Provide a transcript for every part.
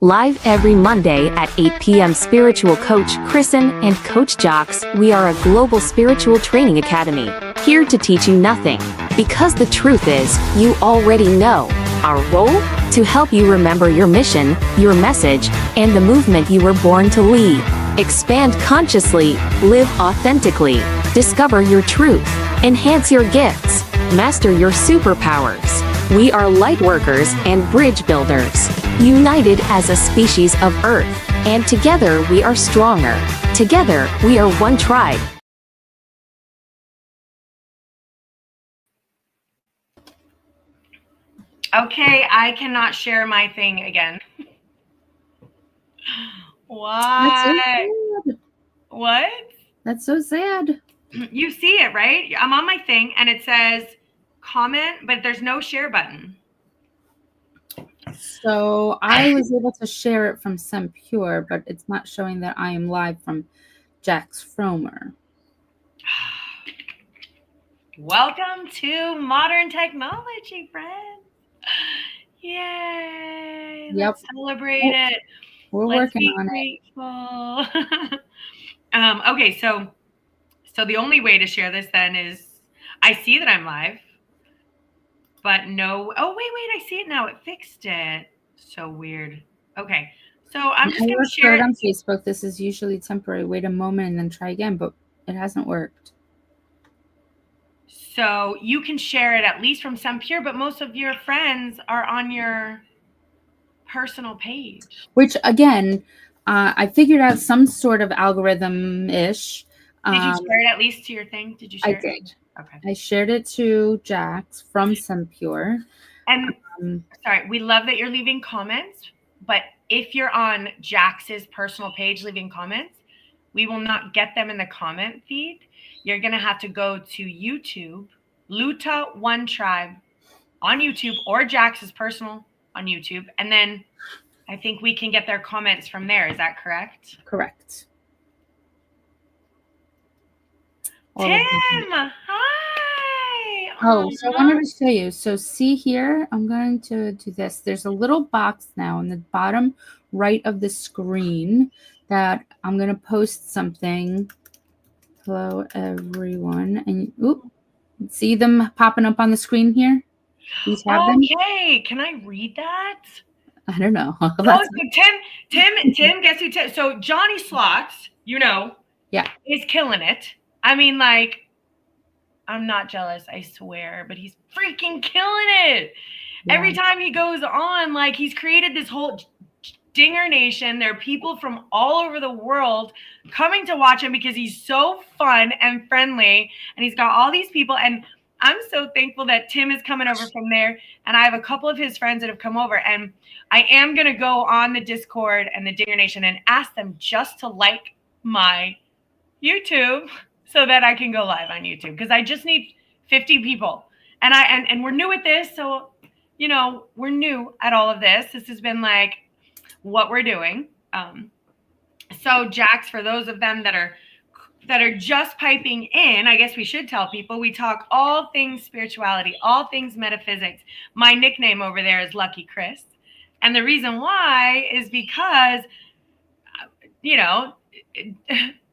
Live every Monday at 8 p.m. Spiritual Coach Kris and Coach Jax, we are a global spiritual training academy, here to teach you nothing. Because the truth is, you already know. Our role? To help you remember your mission, your message, and the movement you were born to lead. Expand consciously, live authentically, discover your truth, enhance your gifts, master your superpowers. We are light workers and bridge builders, united as a species of Earth, and together we are stronger. Together, we are one tribe. Okay, I cannot share my thing again. Why? So what? That's so sad. You see it, right? I'm on my thing and it says comment, but there's no share button. So I was able to share it from SemPure, but it's not showing that I am live from Jax Fromer. Welcome to modern technology, friends. Yay. Yep. Let's celebrate it. We're Let's working be on grateful. Okay, so the only way to share this then is I see that I'm live, but no. Oh, wait, I see it now. It fixed it. So weird. Okay, so I'm just going to share it on Facebook. This is usually temporary. Wait a moment and then try again, but it hasn't worked. So you can share it at least from SemPure, but most of your friends are on your personal page. Which, again, I figured out some sort of algorithm-ish. Did you share it at least to your thing? Did you share it? I did. Okay. I shared it to Jax from SemPure. And sorry, we love that you're leaving comments, but if you're on Jax's personal page leaving comments, we will not get them in the comment feed. You're going to have to go to YouTube, Luta One Tribe on YouTube, or Jax's personal on YouTube. And then I think we can get their comments from there. Is that correct? Correct. Tim, hi. Oh, so I wanted to show you. So see here, I'm going to do this. There's a little box now in the bottom right of the screen that I'm going to post something. Hello, everyone. And see them popping up on the screen here? These have them? Okay, can I read that? I don't know. Oh, so Tim, guess who? So Johnny Slots, yeah, is killing it. I mean, like, I'm not jealous, I swear, but he's freaking killing it. Yeah. Every time he goes on, like, he's created this whole Dinger Nation. There are people from all over the world coming to watch him because he's so fun and friendly, and he's got all these people. And I'm so thankful that Tim is coming over from there, and I have a couple of his friends that have come over, and I am going to go on the Discord and the Dinger Nation and ask them just to like my YouTube so that I can go live on YouTube, because I just need 50 people. And we're new at this, so, we're new at all of this. This has been like what we're doing. So Jax, for those of them that are just piping in, I guess we should tell people we talk all things spirituality, all things metaphysics. My nickname over there is Lucky Kris. And the reason why is because,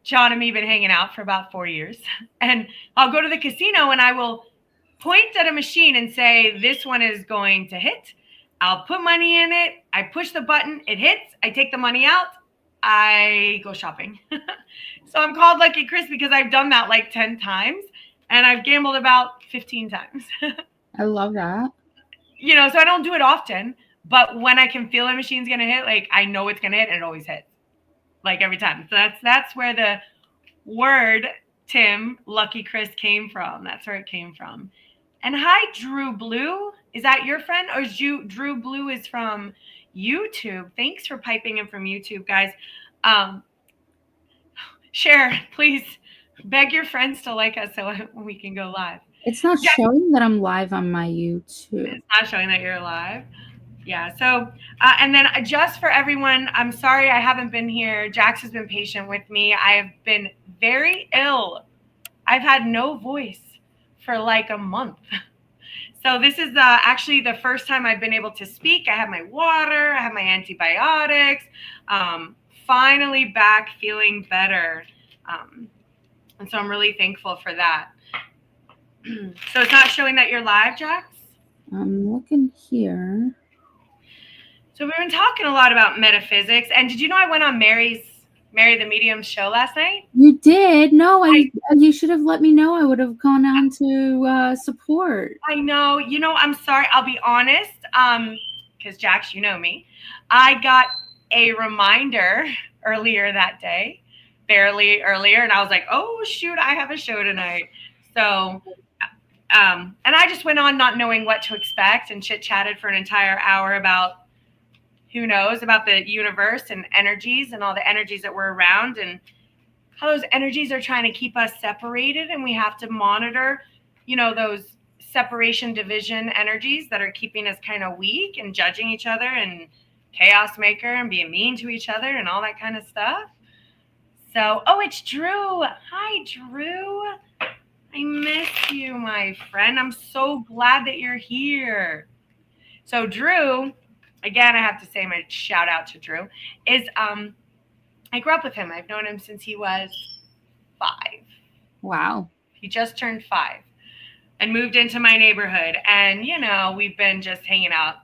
John and me have been hanging out for about 4 years. And I'll go to the casino and I will point at a machine and say, this one is going to hit. I'll put money in it. I push the button. It hits. I take the money out. I go shopping. So I'm called Lucky Kris because I've done that like 10 times. And I've gambled about 15 times. I love that. So I don't do it often. But when I can feel a machine's going to hit, like, I know it's going to hit, and it always hits. Like, every time. So that's where the word, Tim, Lucky Kris, came from. That's where it came from. And hi, Drew Blue. Is that your friend? Or is Drew Blue is from YouTube? Thanks for piping in from YouTube, guys. Share, please. Beg your friends to like us so we can go live. It's not showing that I'm live on my YouTube. It's not showing that you're live. Yeah. So, and then just for everyone, I'm sorry I haven't been here. Jax has been patient with me. I have been very ill. I've had no voice for like a month. So this is actually the first time I've been able to speak. I have my water, I have my antibiotics. Finally back feeling better. And so I'm really thankful for that. So it's not showing that you're live, Jax? I'm looking here. So we've been talking a lot about metaphysics. And did you know I went on Mary the Medium's show last night? You did? No, you should have let me know. I would have gone on to support. I know. You know, I'm sorry. I'll be honest. Because Jax, you know me. I got a reminder earlier that day, barely earlier, and I was like, oh shoot, I have a show tonight. So and I just went on not knowing what to expect and chit-chatted for an entire hour about who knows about the universe and energies and all the energies that were around and how those energies are trying to keep us separated, and we have to monitor, you know, those separation division energies that are keeping us kind of weak and judging each other and chaos maker and being mean to each other and all that kind of stuff. So, oh, it's Drew. Hi, Drew. I miss you, my friend. I'm so glad that you're here. So Drew, again, I have to say my shout out to Drew, is I grew up with him. I've known him since he was 5. Wow. He just turned 5 and moved into my neighborhood. And, you know, we've been just hanging out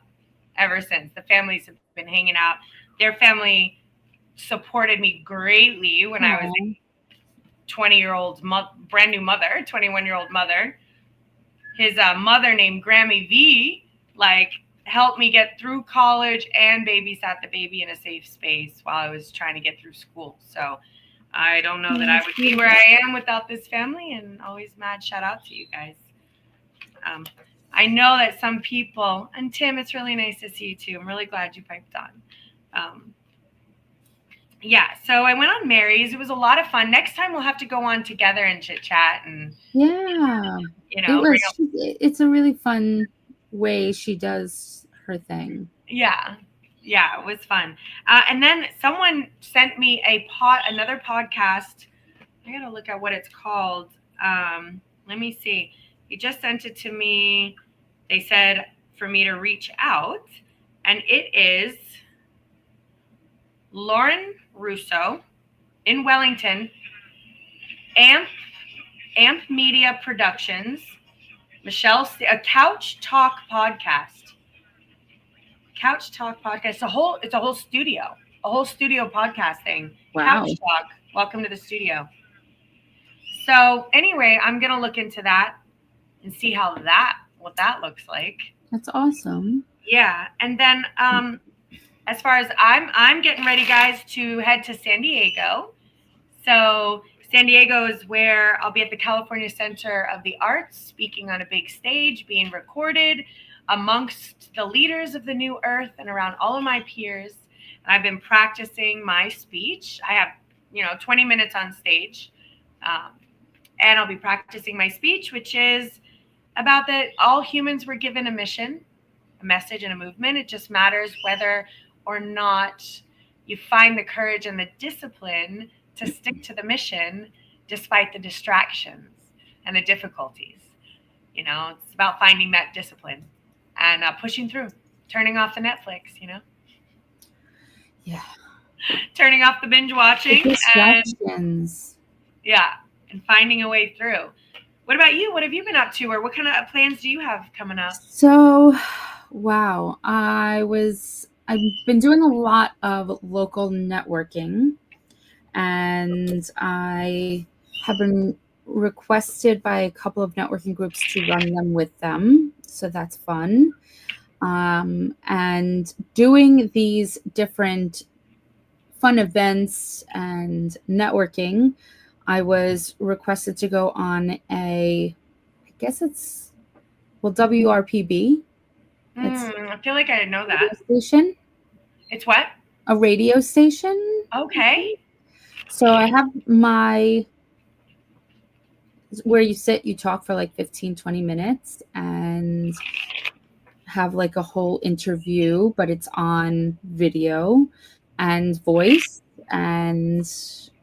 ever since. The families have been hanging out. Their family supported me greatly when I was a 20-year-old brand new mother, 21-year-old mother. His mother named Grammy V, like, helped me get through college and babysat the baby in a safe space while I was trying to get through school. So I don't know that I would be where I am without this family, and always mad shout out to you guys. I know that some people, and Tim, it's really nice to see you too. I'm really glad you piped on. Yeah, so I went on Mary's. It was a lot of fun. Next time we'll have to go on together and chit chat and yeah, you know, it's a really fun way she does her thing. Yeah, it was fun. And then someone sent me another podcast. I gotta look at what it's called. Let me see. He just sent it to me. They said for me to reach out, and it is Lauren Russo in Wellington, Amp Media Productions, a Couch Talk podcast. Couch Talk podcast. It's a whole studio podcast thing. Wow. Couch Talk. Welcome to the studio. So anyway, I'm gonna look into that and see what that looks like. That's awesome. Yeah, and then as far as I'm getting ready, guys, to head to San Diego. So San Diego is where I'll be at the California Center of the Arts, speaking on a big stage, being recorded amongst the leaders of the new earth and around all of my peers. And I've been practicing my speech. I have, 20 minutes on stage. And I'll be practicing my speech, which is about that all humans were given a mission, a message, and a movement. It just matters whether or not you find the courage and the discipline to stick to the mission despite the distractions and the difficulties. It's about finding that discipline and pushing through, turning off the Netflix, Yeah. Turning off the binge watching. Distractions. And finding a way through. What about you? What have you been up to, or what kind of plans do you have coming up? So, wow. I've been doing a lot of local networking, and I have been requested by a couple of networking groups to run them with them. So that's fun. And doing these different fun events and networking, I was requested to go on WRPB. I feel like I didn't know that. Station. It's what? A radio station. Okay. So I have where you sit, you talk for like 15, 20 minutes and have like a whole interview, but it's on video and voice, and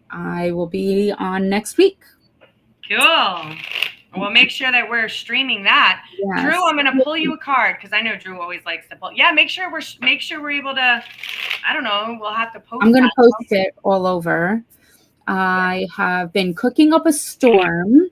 I will be on next week. Cool. We'll make sure that we're streaming that. Yes. Drew, I'm gonna pull you a card because I know Drew always likes to pull. Yeah, make sure we're able to. I don't know. We'll have to post. I'm gonna post it all over. I have been cooking up a storm.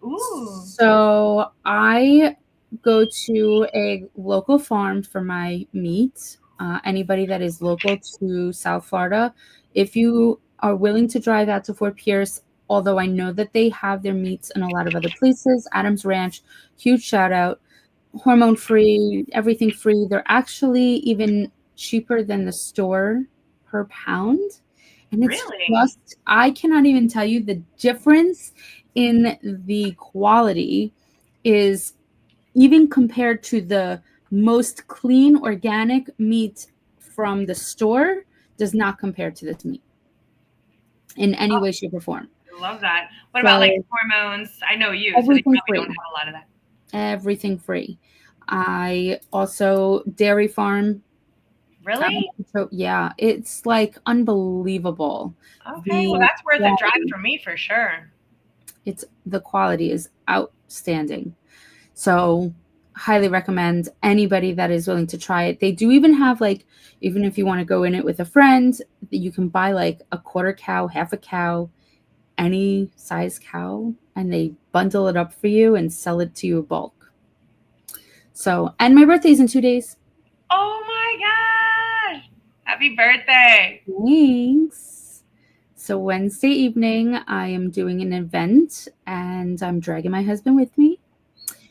Ooh. So I go to a local farm for my meat. Anybody that is local to South Florida, if you are willing to drive out to Fort Pierce, although I know that they have their meats in a lot of other places, Adams Ranch, huge shout out, hormone free, everything free. They're actually even cheaper than the store per pound. And it's Really? just, I cannot even tell you the difference in the quality is even compared to the most clean organic meat from the store does not compare to this meat in any way, shape, or form. I love that. What about like hormones? I know you, so they Everything probably free. don't have a lot of that. Everything free. I also dairy farm. Really? Yeah, it's like unbelievable. Okay, well that's worth a drive for me for sure. The quality is outstanding. So highly recommend anybody that is willing to try it. They do even have like, even if you want to go in it with a friend, you can buy like a quarter cow, half a cow, any size cow, and they bundle it up for you and sell it to you in bulk. So, and my birthday's in 2 days. Oh my gosh. Happy birthday. Thanks. So Wednesday evening, I am doing an event and I'm dragging my husband with me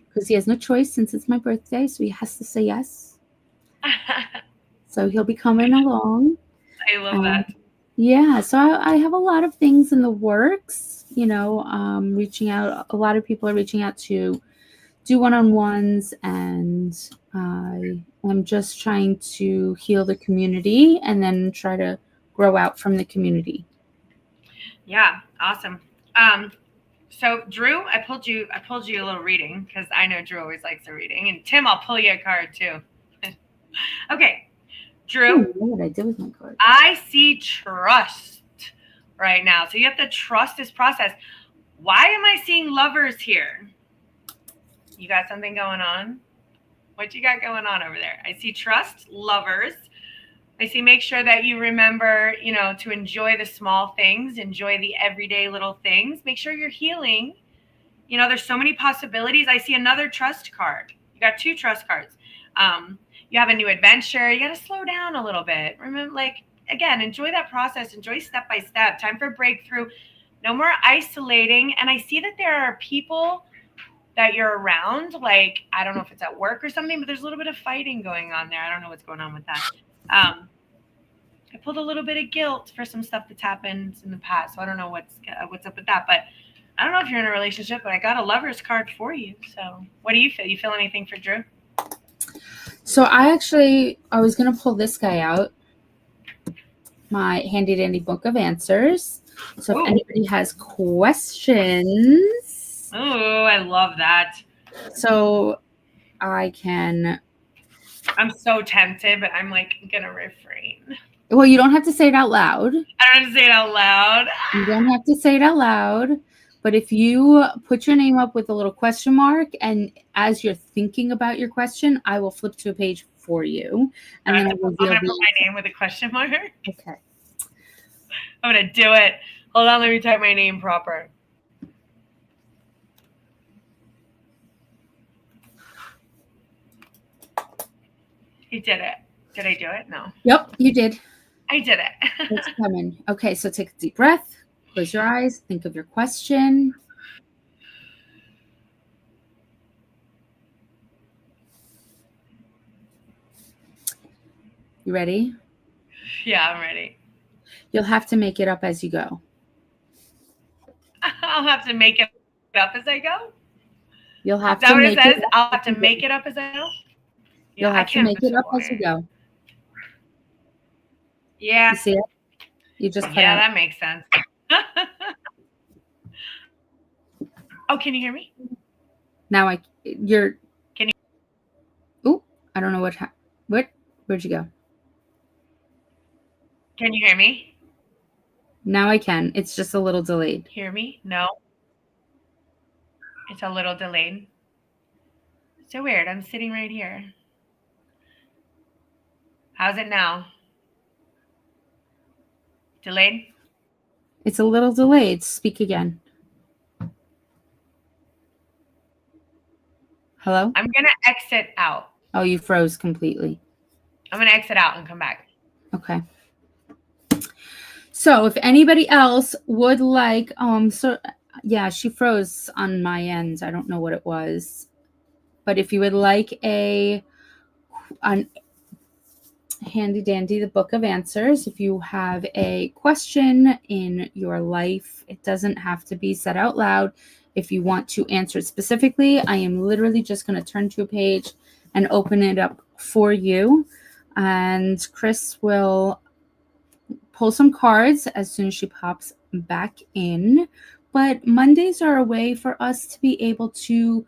because he has no choice since it's my birthday. So he has to say yes. So he'll be coming along. I love that. Yeah. So I have a lot of things in the works, reaching out. A lot of people are reaching out to do one-on-ones, and I am just trying to heal the community and then try to grow out from the community. Yeah, awesome. So Drew, I pulled you a little reading because I know Drew always likes a reading, and Tim, I'll pull you a card too. Okay, Drew. What did I do with my card? I see trust right now, so you have to trust this process. Why am I seeing lovers here? You got something going on? What you got going on over there? I see trust, lovers. I see make sure that you remember, to enjoy the small things, enjoy the everyday little things. Make sure you're healing. There's so many possibilities. I see another trust card. You got 2 trust cards. You have a new adventure. You got to slow down a little bit. Remember, again, enjoy that process. Enjoy step by step. Time for breakthrough. No more isolating. And I see that there are people that you're around, like, I don't know if it's at work or something, but there's a little bit of fighting going on there. I don't know what's going on with that. I pulled a little bit of guilt for some stuff that's happened in the past, so I don't know what's up with that. But I don't know if you're in a relationship, but I got a lover's card for you. So what do you feel? You feel anything for Drew? So I was going to pull this guy out, my handy dandy book of answers. So if anybody has questions. Oh, I love that. So I'm so tempted, but I'm gonna refrain. Well, you don't have to say it out loud. I don't have to say it out loud. You don't have to say it out loud. But if you put your name up with a little question mark, and as you're thinking about your question, I will flip to a page for you. And then I'm going to put my name with a question mark. Okay. I'm going to do it. Hold on, let me type my name proper. You did it. Did I do it? No. Yep, you did. I did it. It's coming. Okay, so take a deep breath. Close your eyes. Think of your question. You ready? Yeah, I'm ready. You'll have to make it up as you go. I'll have to make it up as I go? You'll have to make it up. Is that what it says? Up I'll have to make it up as I go? You'll have to make it up as you go. Yeah. You see it? You just cut out. Yeah, that makes sense. Oh, can you hear me? Now Can you? Oh, I don't know where'd you go? Can you hear me? Now I can. It's just a little delayed. Hear me? No. It's a little delayed. So weird. I'm sitting right here. How's it now? Delayed? It's a little delayed. Speak again. Hello? I'm going to exit out. Oh, you froze completely. I'm going to exit out and come back. Okay. So if anybody else would like, so yeah, she froze on my end. I don't know what it was. But if you would like an handy dandy, the book of answers, if you have a question in your life, it doesn't have to be said out loud. If you want to answer it specifically, I am literally just going to turn to a page and open it up for you. And Kris will pull some cards as soon as she pops back in. But Mondays are a way for us to be able to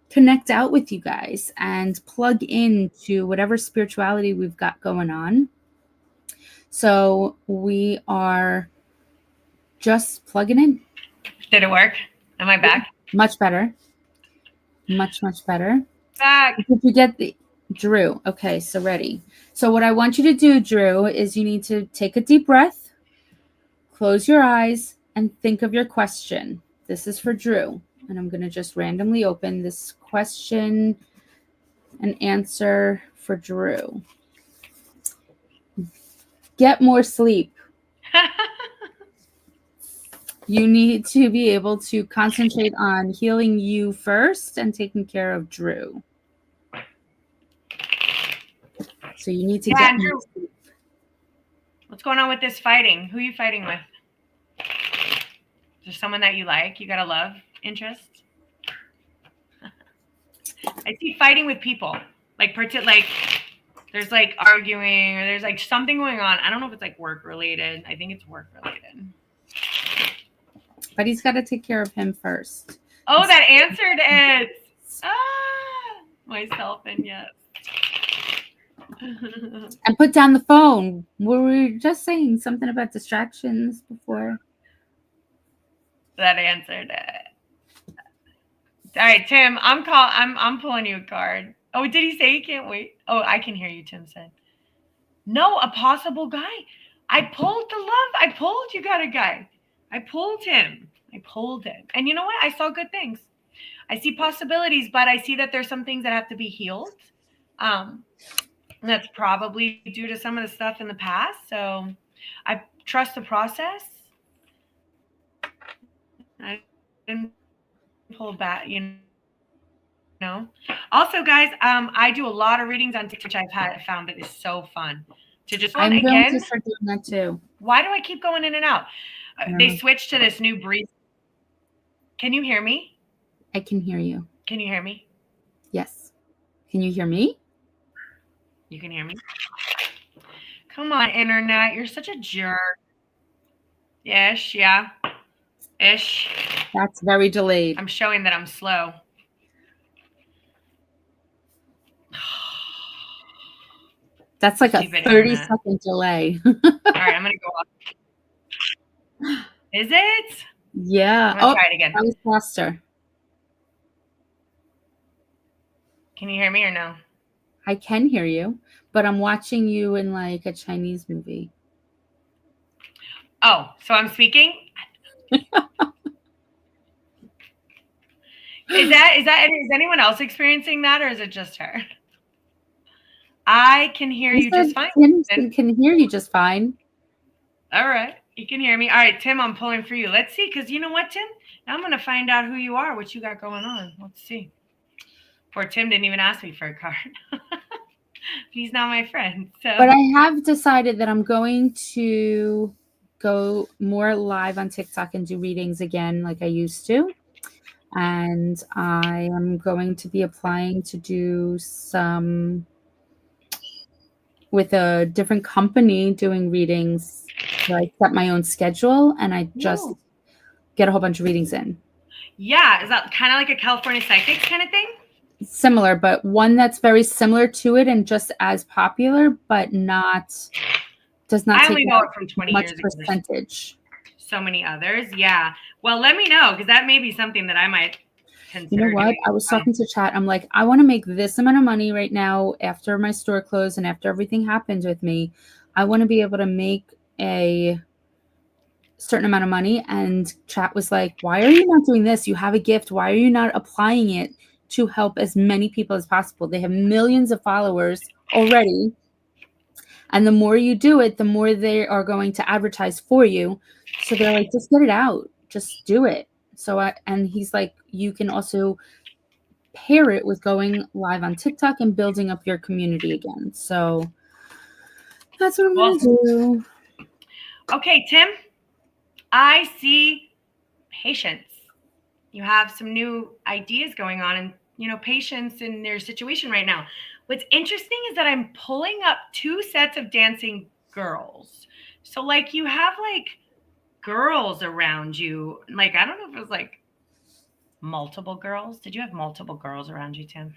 connect out with you guys and plug into whatever spirituality we've got going on. So we are just plugging in. Did it work? Am I back? Much better. Much better. Back. Did you get the Drew? Okay, so ready. So what I want you to do, Drew, is you need to take a deep breath, close your eyes, and think of your question. This is for Drew. And I'm going to just randomly open this question and answer for Drew. Get more sleep. You need to be able to concentrate on healing you first and taking care of Drew. So you need to get Drew. more sleep. What's going on with this fighting? Who are you fighting with? Is there someone that you like? You got a love interest? I see fighting with people. Like there's like arguing or there's like something going on. I don't know if it's like work related. I think it's work related. But he's got to take care of him first. Oh, that answered it. Myself and yes. And put down the phone. We were just saying something about distractions before. That answered it. All right, Tim, I'm pulling you a card. Oh, did he say he can't wait? Oh, I can hear you, Tim said. No, a possible guy. I pulled the love. I pulled you got a guy. I pulled him. And you know what? I saw good things. I see possibilities, but I see that there's some things that have to be healed. And that's probably due to some of the stuff in the past. So I trust the process. I didn't pull back, you know. Also, guys, I do a lot of readings on TikTok, which I've found it is so fun to just. I'm going to start doing that too. Why do I keep going in and out? They switched to this new breeze. Can you hear me? I can hear you. Can you hear me? Yes. Can you hear me? You can hear me? Come on, internet. You're such a jerk. Ish, yeah. Ish. That's very delayed. I'm showing that I'm slow. That's like a 30-second delay. All right, I'm going to go off. Is it? Yeah. I'm going to try it again. That was faster. Can you hear me or no? I can hear you, but I'm watching you in like a Chinese movie. Oh, so I'm speaking? Is anyone else experiencing that or is it just her? I can hear you just fine. Tim can hear you just fine. All right. You can hear me. All right, Tim, I'm pulling for you. Let's see, because you know what, Tim? Now I'm going to find out who you are, what you got going on. Let's see. Poor Tim didn't even ask me for a card. He's not my friend. So. But I have decided that I'm going to go more live on TikTok and do readings again like I used to. And I am going to be applying to do some with a different company doing readings. So I set my own schedule and I just get a whole bunch of readings in. Yeah. Is that kind of like a California Psychics kind of thing? Similar, but one that's very similar to it and just as popular, but does not I take only know it from 20 much years percentage. So many others. Yeah. Well, let me know because that may be something that I might You know consider what? doing I as was well. talking to chat. I'm like, I want to make this amount of money right now after my store closed and after everything happened with me. I want to be able to make a certain amount of money. And chat was like, why are you not doing this? You have a gift. Why are you not applying it to help as many people as possible? They have millions of followers already. And the more you do it, the more they are going to advertise for you. So they're like, just get it out. Just do it. And he's like, you can also pair it with going live on TikTok and building up your community again. So that's what I'm going to do. Okay, Tim, I see patience. You have some new ideas going on and, patience in your situation right now. What's interesting is that I'm pulling up 2 sets of dancing girls. So like you have like girls around you. Like, I don't know if it was like multiple girls. Did you have multiple girls around you, Tim?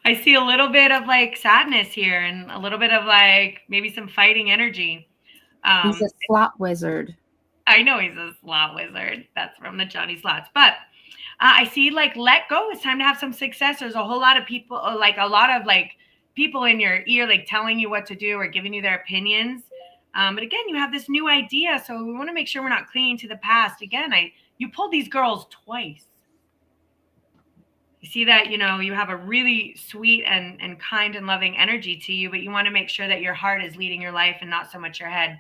I see a little bit of like sadness here and a little bit of like maybe some fighting energy. He's a slot wizard. I know he's a slot wizard. That's from the Johnny Slots. But I see like let go. It's time to have some success. There's a whole lot of people, like a lot of like people in your ear, like telling you what to do or giving you their opinions. But again, you have this new idea, so we want to make sure we're not clinging to the past. Again, you pulled these girls twice. You see that, you have a really sweet and kind and loving energy to you, but you want to make sure that your heart is leading your life and not so much your head.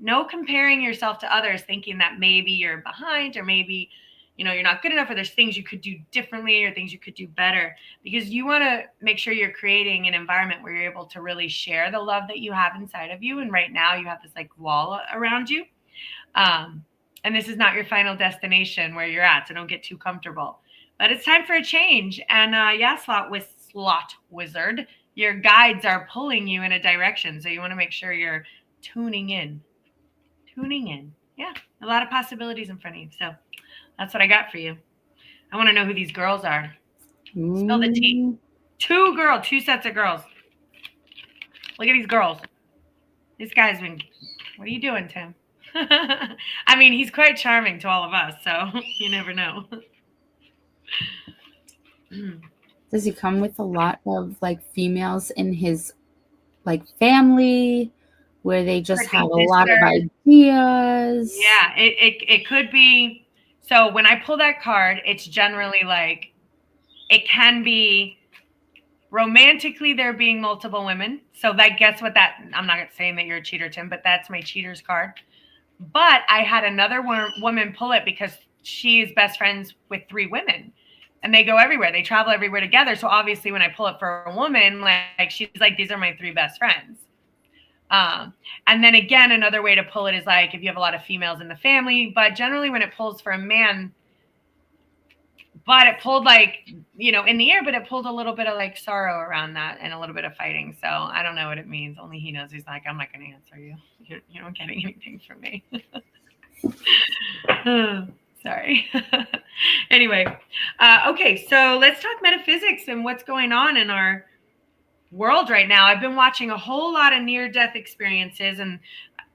No comparing yourself to others, thinking that maybe you're behind or maybe, you're not good enough or there's things you could do differently or things you could do better, because you want to make sure you're creating an environment where you're able to really share the love that you have inside of you. And right now you have this like wall around you. And this is not your final destination where you're at, so don't get too comfortable. But it's time for a change. And slot wizard, your guides are pulling you in a direction. So you want to make sure you're tuning in. Yeah, a lot of possibilities in front of you. So that's what I got for you. I want to know who these girls are. Spill the tea. 2 sets of girls. Look at these girls. This guy's been, what are you doing, Tim? I mean, he's quite charming to all of us, so you never know. Does he come with a lot of like females in his like family where they just have a lot of ideas? Yeah, it could be. So when I pull that card, it's generally like it can be romantically there being multiple women. So that guess what that, I'm not saying that you're a cheater, Tim, but that's my cheater's card. But I had another woman pull it because she is best friends with 3 women. And they go everywhere. They travel everywhere together. So obviously when I pull it for a woman, like she's like, these are my 3 best friends. And then again, another way to pull it is like if you have a lot of females in the family. But generally when it pulls for a man, but it pulled like, in the air, but it pulled a little bit of like sorrow around that and a little bit of fighting. So I don't know what it means. Only he knows. He's like, I'm not going to answer you. You're not getting anything from me. Sorry. Anyway. Okay. So let's talk metaphysics and what's going on in our world right now. I've been watching a whole lot of near-death experiences, and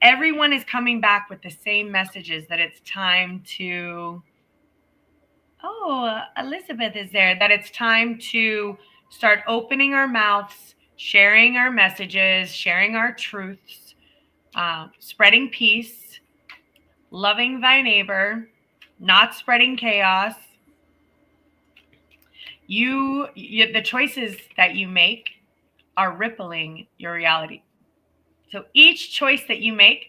everyone is coming back with the same messages that it's time to, Elizabeth is there, that it's time to start opening our mouths, sharing our messages, sharing our truths, spreading peace, loving thy neighbor, not spreading chaos. The choices that you make are rippling your reality. So each choice that you make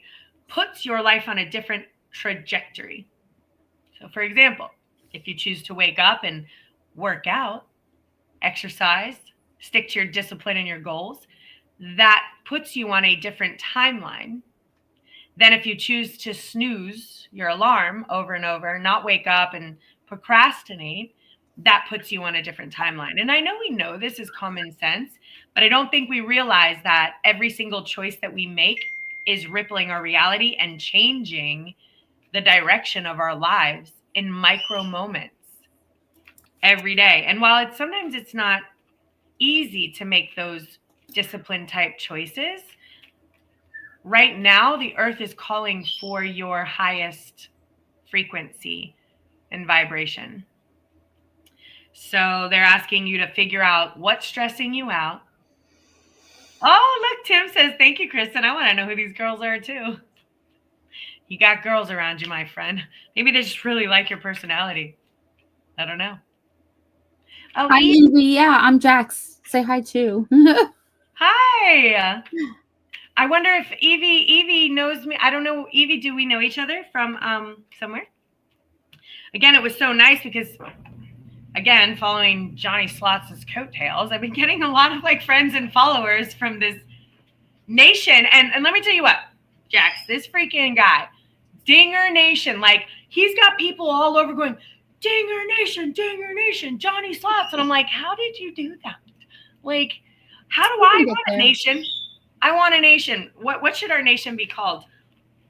puts your life on a different trajectory. So for example, if you choose to wake up and work out, exercise, stick to your discipline and your goals, that puts you on a different timeline than if you choose to snooze your alarm over and over, not wake up and procrastinate. That puts you on a different timeline. And I know we know this is common sense, but I don't think we realize that every single choice that we make is rippling our reality and changing the direction of our lives in micro moments every day. And while sometimes it's not easy to make those discipline type choices, right now the earth is calling for your highest frequency and vibration. So they're asking you to figure out what's stressing you out. Oh, look, Tim says, thank you, Kristen. I want to know who these girls are too. You got girls around you, my friend. Maybe they just really like your personality. I don't know. Oh, Hi, Evie. Yeah, I'm Jax. Say hi too. Hi. I wonder if Evie knows me. I don't know. Evie, do we know each other from somewhere? Again, it was so nice because, again, following Johnny Slots' coattails, I've been getting a lot of like friends and followers from this nation. And let me tell you what, Jax, this freaking guy, Dinger Nation, like he's got people all over going, Dinger Nation, Johnny Slots. And I'm like, how did you do that? Like, how do I want a nation? I want a nation. What should our nation be called?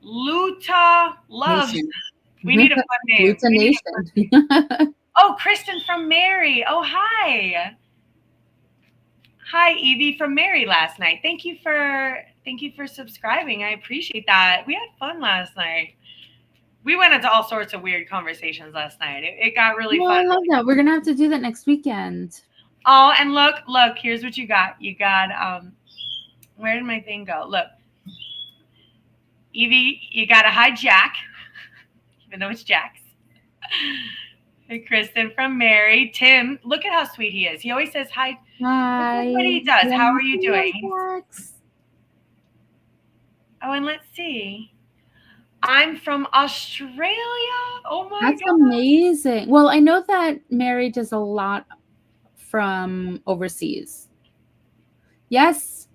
Luta Love. Nation. We need a fun name. Luta Nation. Oh, Kristen from Mary. Oh, hi. Hi, Evie from Mary last night. Thank you for subscribing. I appreciate that. We had fun last night. We went into all sorts of weird conversations last night. It got really fun. I love that. We're gonna have to do that next weekend. Oh, and look, here's what you got. You got where did my thing go? Look. Evie, you got a hi Jack, even though it's Jax. Hey, Kristen from Mary. Tim, look at how sweet he is. He always says hi. Hi. That's what he does. Yeah, how are you doing? Jax. Oh, and let's see. I'm from Australia. Oh my God. That's amazing. Well, I know that Mary does a lot from overseas. Yes.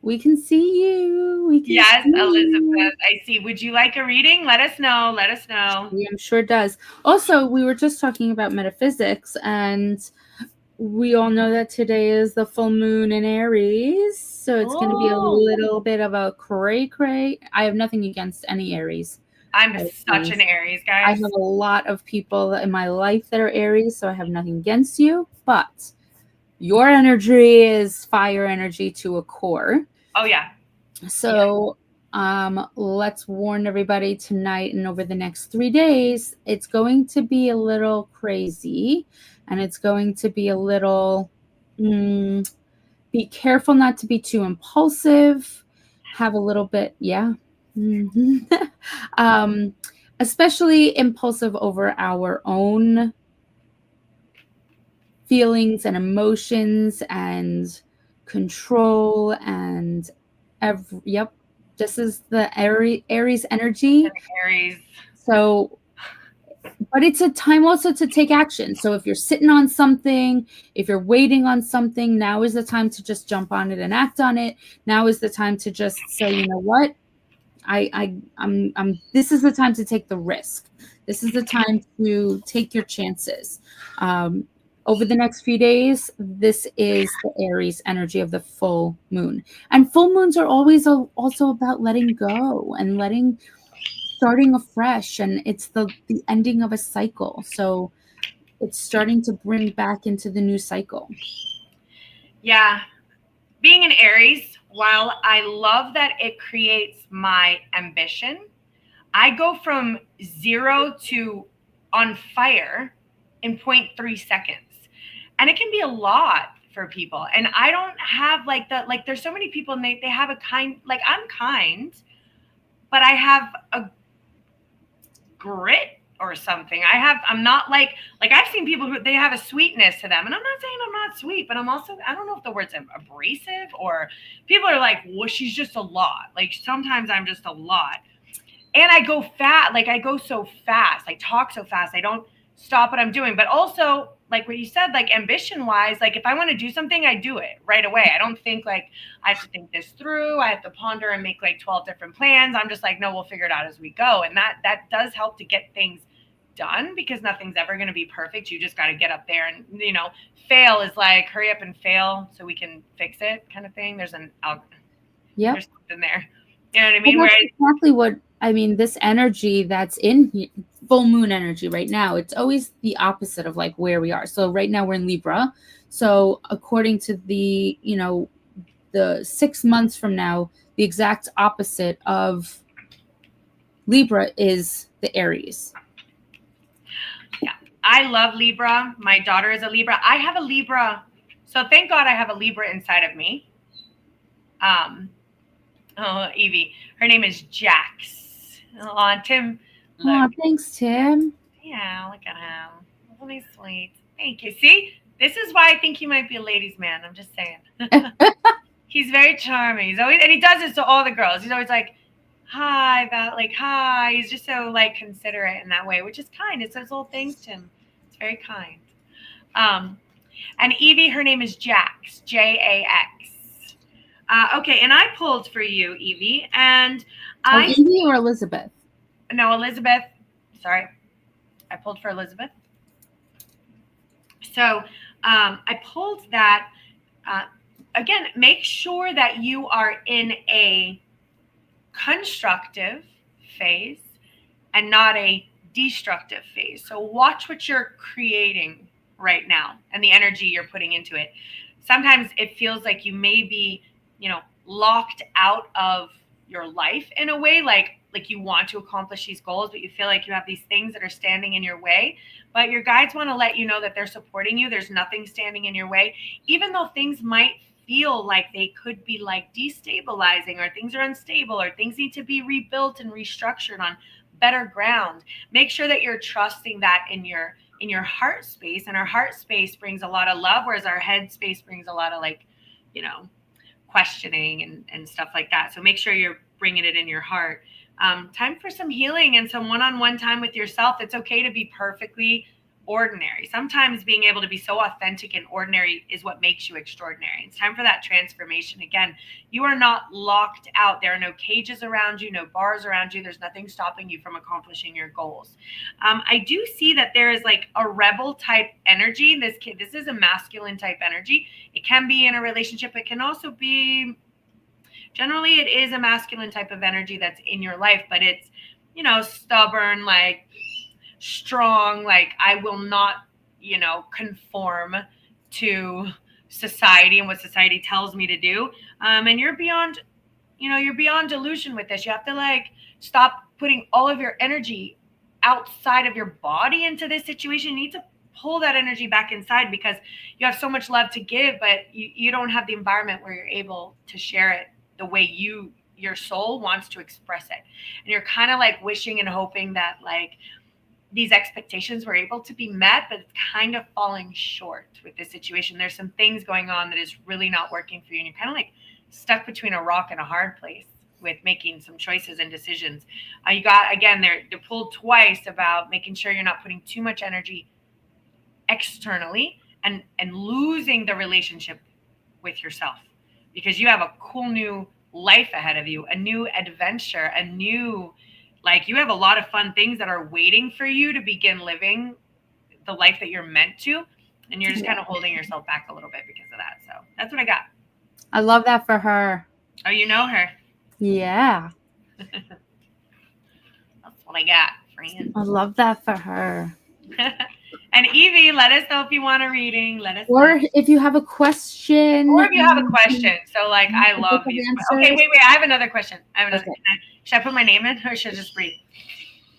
We can see you. Yes, Elizabeth. I see. Would you like a reading? Let us know. Yeah, I'm sure does. Also, we were just talking about metaphysics, and we all know that today is the full moon in Aries. So it's going to be a little bit of a cray-cray. I have nothing against any Aries. I'm such an Aries, guys. I have a lot of people in my life that are Aries, so I have nothing against you. But your energy is fire energy to a core. Oh, yeah. So let's warn everybody tonight and over the next 3 days, it's going to be a little crazy and it's going to be a little, be careful not to be too impulsive, have a little bit, especially impulsive over our own feelings and emotions and control and this is the Aries energy. Aries. So, but it's a time also to take action. So if you're sitting on something, if you're waiting on something, now is the time to just jump on it and act on it. Now is the time to just say, you know what? I'm this is the time to take the risk. This is the time to take your chances. Over the next few days, this is the Aries energy of the full moon. And full moons are always also about letting go and starting afresh. And it's the ending of a cycle. So it's starting to bring back into the new cycle. Yeah. Being an Aries, while I love that it creates my ambition, I go from 0 to on fire in 0.3 seconds. And it can be a lot for people. And I don't have there's so many people and they have a kind, like I'm kind, but I have a grit or something. I'm not like I've seen people who they have a sweetness to them. And I'm not saying I'm not sweet, but I'm also, I don't know if the word's abrasive or people are like, well, she's just a lot. Like sometimes I'm just a lot. And I go fast, like I go so fast, I talk so fast, I don't stop what I'm doing. But also, like what you said, like ambition wise, like if I want to do something, I do it right away. I don't think like I have to think this through. I have to ponder and make like 12 different plans. I'm just like, no, we'll figure it out as we go. And that does help to get things done because nothing's ever going to be perfect. You just got to get up there and, fail is like hurry up and fail so we can fix it kind of thing. There's there's something there. You know what I mean? Well, that's exactly what I mean. This energy that's in here, full moon energy right now, it's always the opposite of like where we are. So right now we're in Libra. So according to the 6 months from now, the exact opposite of Libra is the Aries. I love Libra. My daughter is a Libra. I have a Libra. So thank God I have a Libra inside of me. Evie. Her name is Jax. Oh, Tim. Look. Oh, thanks, Tim. Yeah, look at him. Really sweet. Thank you. See, this is why I think he might be a ladies' man. I'm just saying. He's very charming. He's always, and he does this to all the girls. He's always like, hi, Val, like, hi. He's just so like considerate in that way, which is kind. It's those little things to him. It's very kind. And Evie, her name is Jax, Jax. Okay, and I pulled for you, Evie, and Evie or Elizabeth? No, Elizabeth. Sorry, I pulled for Elizabeth. So I pulled that. Again, make sure that you are in a constructive phase and not a destructive phase. So watch what you're creating right now and the energy you're putting into it. Sometimes it feels like you may be, locked out of your life in a way, like you want to accomplish these goals, but you feel like you have these things that are standing in your way. But your guides want to let you know that they're supporting you. There's nothing standing in your way, even though things might feel like they could be like destabilizing, or things are unstable, or things need to be rebuilt and restructured on better ground. Make sure that you're trusting that in your heart space, and our heart space brings a lot of love, whereas our head space brings a lot of questioning and stuff like that. So make sure you're bringing it in your heart. Time for some healing and some one-on-one time with yourself. It's okay to be perfectly ordinary. Sometimes being able to be so authentic and ordinary is what makes you extraordinary. It's time for that transformation. Again, you are not locked out. There are no cages around you, no bars around you. There's nothing stopping you from accomplishing your goals. I do see that there is like a rebel type energy. This is a masculine type energy. It can be in a relationship. It can also be, generally it is a masculine type of energy that's in your life, but it's, stubborn, like strong, like I will not, conform to society and what society tells me to do. And you're beyond, you're beyond delusion with this. You have to stop putting all of your energy outside of your body into this situation. You need to pull that energy back inside, because you have so much love to give, but you don't have the environment where you're able to share it the way your soul wants to express it. And you're kind of like wishing and hoping that these expectations were able to be met, but it's kind of falling short with this situation. There's some things going on that is really not working for you. And you're kind of like stuck between a rock and a hard place with making some choices and decisions. You got, again, they're pulled twice about making sure you're not putting too much energy externally and losing the relationship with yourself, because you have a cool new life ahead of you, a new adventure, a new, you have a lot of fun things that are waiting for you to begin living the life that you're meant to. And you're just kind of holding yourself back a little bit because of that. So that's what I got. I love that for her. Oh, you know her? Yeah. That's what I got, friend. I love that for her. And Evie, let us know if you want a reading. Let us or know. If you have a question. Or if you have a question. So I love these. Okay, wait. I have another question. Okay. Should I put my name in, or should I just breathe?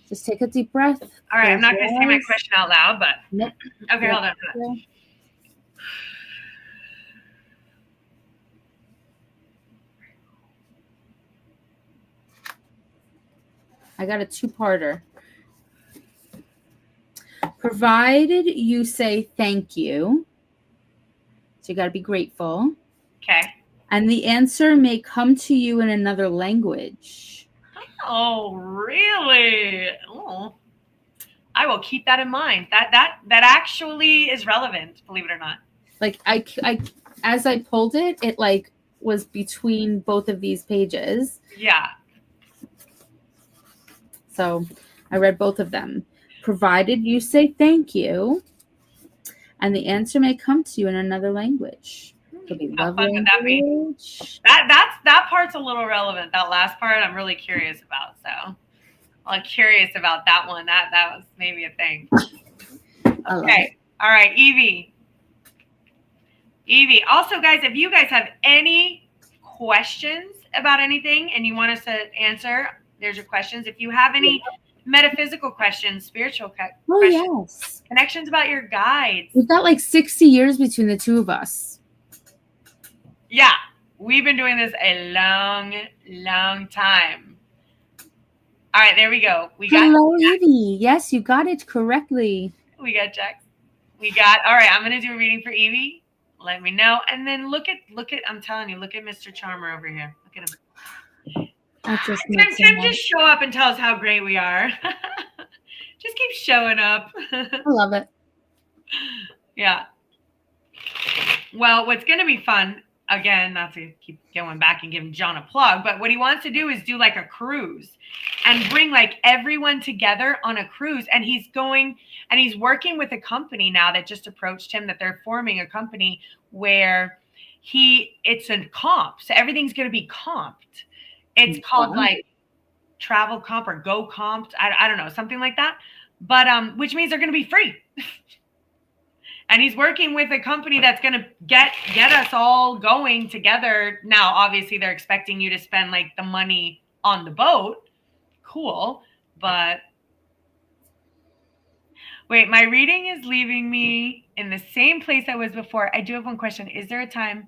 Just take a deep breath. All right, I'm not going to say my question out loud, but nope. Okay, hold on. I got a two-parter. Provided you say thank you, so you got to be grateful. Okay. And the answer may come to you in another language. Oh, really? Oh, I will keep that in mind. That actually is relevant, believe it or not. I as I pulled it, it was between both of these pages. Yeah. So I read both of them. Provided you say thank you, and the answer may come to you in another language. Could be love language. That part's a little relevant. That last part, I'm really curious about. So I'm curious about that one. That was maybe a thing. Okay. All right, Evie. Also, guys, if you guys have any questions about anything and you want us to answer, there's your questions. If you have any metaphysical questions, spiritual questions, Oh, yes. connections about your guides. We've got like 60 years between the two of us. Yeah, we've been doing this a long, long time. All right, there we go. Hello, Evie. Yes, you got it correctly. We got Jax. All right, I'm going to do a reading for Evie. Let me know. And then look at, I'm telling you, look at Mr. Charmer over here. Look at him. Tim, just show up and tell us how great we are. Just keep showing up. I love it. Yeah. Well, what's going to be fun, again, not to keep going back and giving John a plug, but what he wants to do is do like a cruise and bring like everyone together on a cruise. And he's working with a company now that just approached him, that they're forming a company where it's a comp. So everything's going to be comped. It's called like travel comp or go comped. I don't know, something like that. But which means they're going to be free. And he's working with a company that's going to get us all going together. Now, obviously, they're expecting you to spend like the money on the boat. Cool. But wait, my reading is leaving me in the same place I was before. I do have one question. Is there a time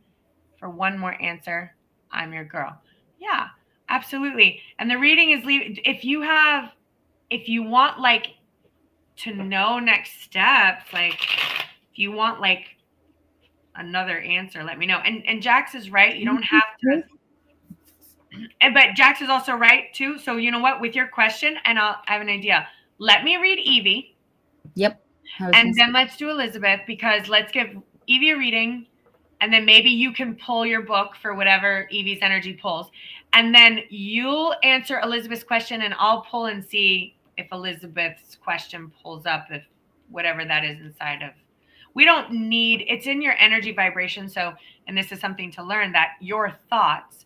for one more answer? I'm your girl. Yeah, absolutely. And the reading is leaving. If you want like to know next steps, like if you want like another answer, let me know. And Jax is right. You don't have to. But Jax is also right too. So you know what? With your question, and I have an idea. Let me read Evie. Yep. And then let's do Elizabeth, because let's give Evie a reading. And then maybe you can pull your book for whatever Evie's energy pulls. And then you'll answer Elizabeth's question, and I'll pull and see if Elizabeth's question pulls up, if whatever that is inside of. We don't need, it's in your energy vibration. So, and this is something to learn, that your thoughts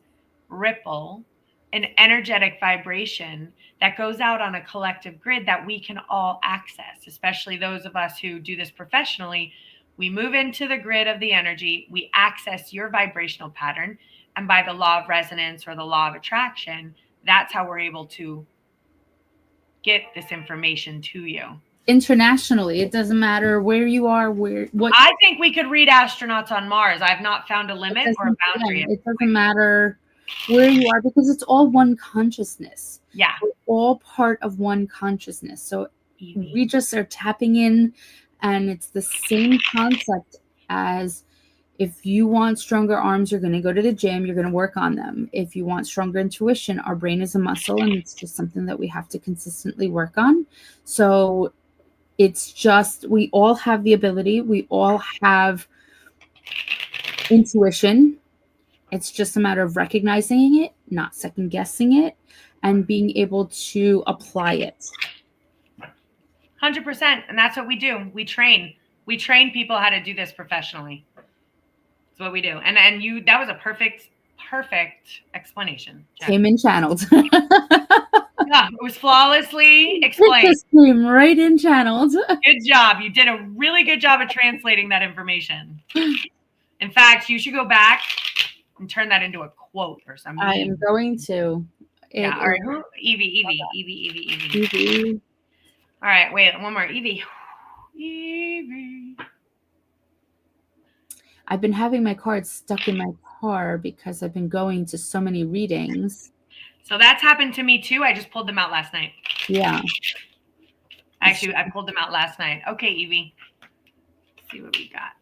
ripple an energetic vibration that goes out on a collective grid that we can all access, especially those of us who do this professionally. We move into the grid of the energy, we access your vibrational pattern, and by the law of resonance or the law of attraction, that's how we're able to get this information to you. Internationally, it doesn't matter where you are, what. I think we could read astronauts on Mars. I've not found a limit or a boundary. It doesn't matter where you are, because it's all one consciousness. Yeah. We're all part of one consciousness. So we just are tapping in, and it's the same concept as if you want stronger arms, you're going to go to the gym, you're going to work on them. If you want stronger intuition, our brain is a muscle, and it's just something that we have to consistently work on. So it's just, we all have the ability, we all have intuition. It's just a matter of recognizing it, not second guessing it, and being able to apply it. 100%. And that's what we do. We train people how to do this professionally. That's what we do. And that was a perfect explanation. Jack. Came in channeled. Yeah, it was flawlessly explained. Came right in channeled. Good job. You did a really good job of translating that information. In fact, you should go back and turn that into a quote or something. I am going to. Yeah. All right. Evie. All right. Wait, one more. Evie. I've been having my cards stuck in my car because I've been going to so many readings. So that's happened to me too. I just pulled them out last night. Yeah. Actually, I pulled them out last night. Okay, Evie. Let's see what we got.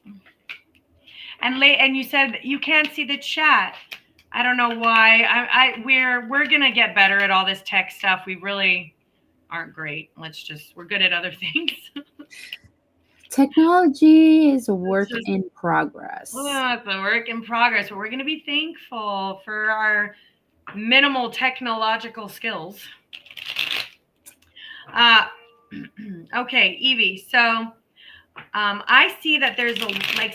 And you said you can't see the chat. I don't know why. We're gonna get better at all this tech stuff. We really aren't great. We're good at other things. Technology is a work in progress. Oh, it's a work in progress, but we're going to be thankful for our minimal technological skills. Okay, Evie. So I see that there's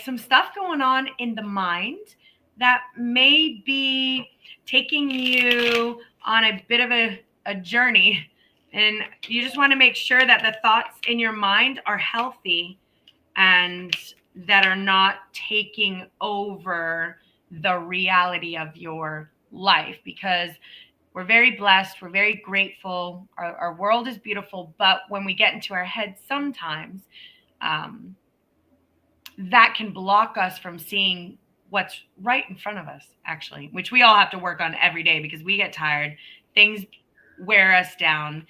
some stuff going on in the mind that may be taking you on a bit of a journey. And you just want to make sure that the thoughts in your mind are healthy and that are not taking over the reality of your life. Because we're very blessed. We're very grateful. Our world is beautiful. But when we get into our heads, sometimes that can block us from seeing what's right in front of us, actually, which we all have to work on every day because we get tired. Things wear us down.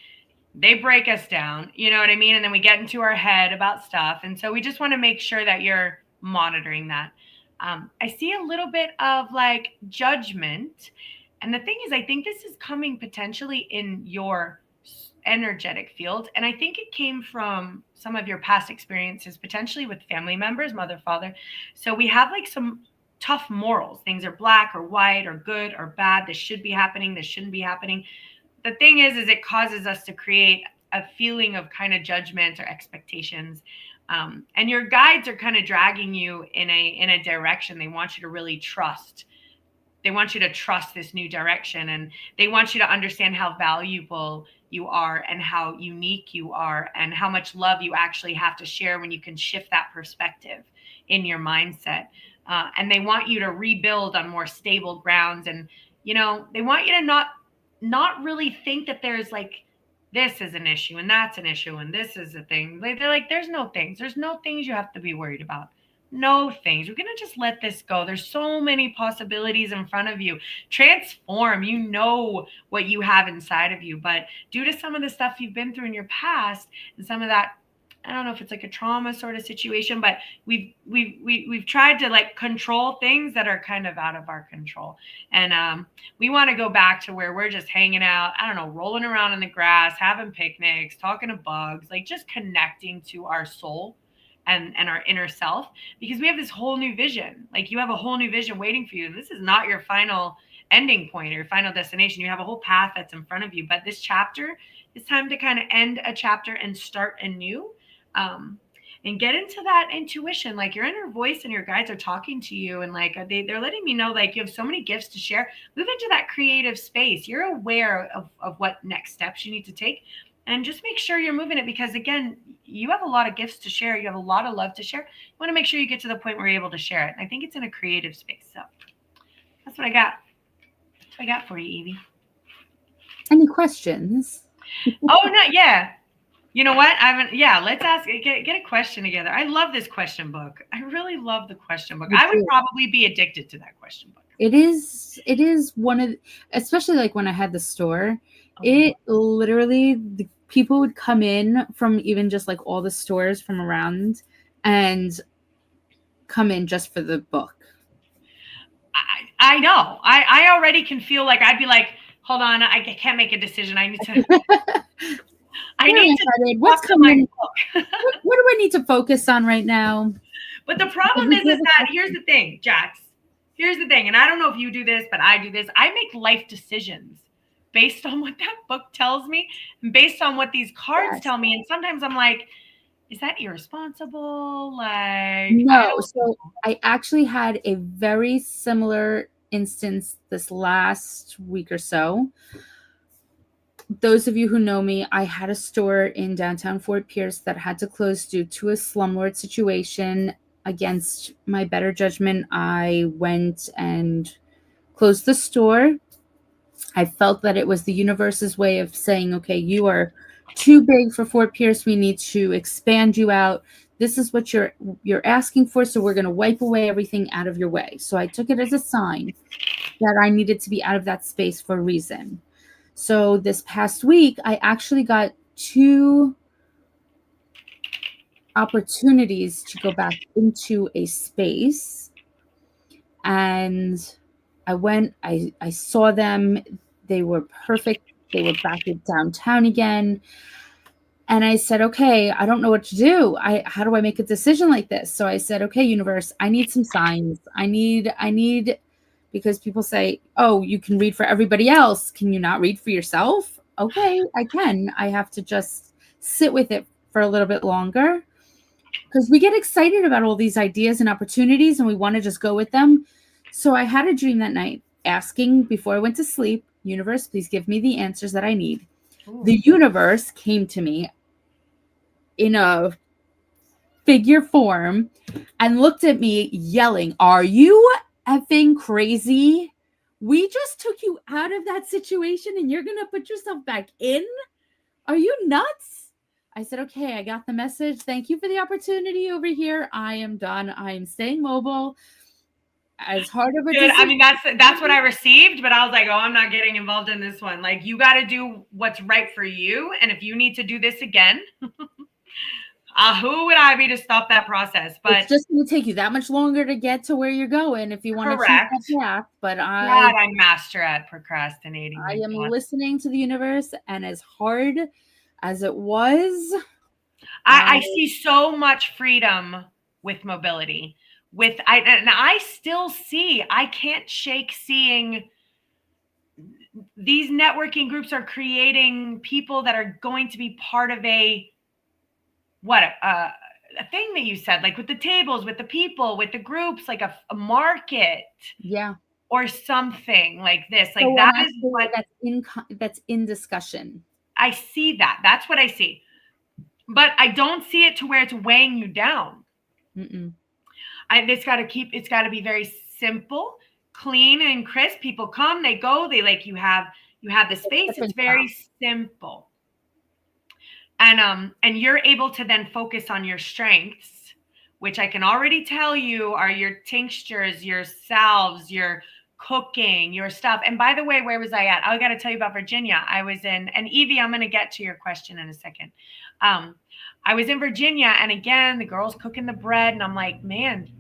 They break us down. You know what I mean? And then we get into our head about stuff. And so we just want to make sure that you're monitoring that. I see a little bit of like judgment. And the thing is, I think this is coming potentially in your energetic field. And I think it came from some of your past experiences, potentially with family members, mother, father. So we have like some tough morals. Things are black or white or good or bad. This should be happening. This shouldn't be happening. The thing is it causes us to create a feeling of kind of judgment or expectations. And your guides are kind of dragging you in a direction they want you to really trust. They want you to trust this new direction, and they want you to understand how valuable you are and how unique you are and how much love you actually have to share when you can shift that perspective in your mindset. And they want you to rebuild on more stable grounds. And, you know, they want you to not really think that there's like, this is an issue and that's an issue and this is a thing. They're like, there's no things you have to be worried about. No things. We're going to just let this go. There's so many possibilities in front of you. Transform. You know what you have inside of you. But due to some of the stuff you've been through in your past and some of that, I don't know if it's like a trauma sort of situation, but we've tried to like control things that are kind of out of our control. And we want to go back to where we're just hanging out, I don't know, rolling around in the grass, having picnics, talking to bugs, like just connecting to our soul and our inner self, because we have this whole new vision. Like you have a whole new vision waiting for you. And this is not your final ending point or your final destination. You have a whole path that's in front of you. But this chapter, it's time to kind of end a chapter and start anew. And get into that intuition. Like your inner voice and your guides are talking to you, and like they're letting me know like you have so many gifts to share. Move into that creative space. You're aware of what next steps you need to take, and just make sure you're moving it, because again, you have a lot of gifts to share. You have a lot of love to share. You want to make sure you get to the point where you're able to share it. And I think it's in a creative space. So that's what I got. That's what I got for you, Evie. Any questions? Oh, no, yeah. You know what? Let's get a question together. I love this question book. I really love the question book. I would probably be addicted to that question book. It is one of, especially like when I had the store, it literally, the people would come in from even just like all the stores from around and come in just for the book. I know. I already can feel like I'd be like, hold on, I can't make a decision. I need to. What's coming? What do I need to focus on right now? But the problem is that here's the thing, Jax. Here's the thing, and I don't know if you do this, but I do this. I make life decisions based on what that book tells me, and based on what these cards tell me. And sometimes I'm like, is that irresponsible? Like, no. So I actually had a very similar instance this last week or so. Those of you who know me, I had a store in downtown Fort Pierce that had to close due to a slumlord situation. Against my better judgment, I went and closed the store. I felt that it was the universe's way of saying, okay, you are too big for Fort Pierce. We need to expand you out. This is what you're asking for, so we're going to wipe away everything out of your way. So I took it as a sign that I needed to be out of that space for a reason. So this past week, I actually got 2 opportunities to go back into a space. And I went, I saw them. They were perfect. They were back in downtown again. And I said, okay, I don't know what to do. How do I make a decision like this? So I said, okay, universe, I need some signs. I need, because people say, oh, you can read for everybody else. Can you not read for yourself? Okay, I can. I have to just sit with it for a little bit longer, because we get excited about all these ideas and opportunities and we want to just go with them. So I had a dream that night asking before I went to sleep, universe, please give me the answers that I need. Ooh. The universe came to me in a figure form and looked at me yelling, are you effing crazy? We just took you out of that situation and you're going to put yourself back in? Are you nuts? I said, okay, I got the message. Thank you for the opportunity over here. I am done. I am staying mobile. As hard of a Good. I decision. mean, that's what I received, but I was like, oh, I'm not getting involved in this one. Like, you got to do what's right for you. And if you need to do this again, who would I be to stop that process? But it's just going to take you that much longer to get to where you're going if you want to choose that path. But God, I'm master at procrastinating. I am listening to the universe, and as hard as it was, I see so much freedom with mobility. I still see, I can't shake seeing these networking groups are creating people that are going to be part of a thing that you said, like with the tables, with the people, with the groups, like a market. Yeah. Or something like this. Like so that is what that's in discussion. I see that. That's what I see. But I don't see it to where it's weighing you down. It's got to be very simple, clean and crisp. People come, they go, they like, you have the space. It's very simple. And you're able to then focus on your strengths, which I can already tell you are your tinctures, your salves, your cooking, your stuff. And by the way, where was I at? I got to tell you about Virginia. I was in, and Evie, I'm going to get to your question in a second. I was in Virginia, and again, the girls cooking the bread, and I'm like, man,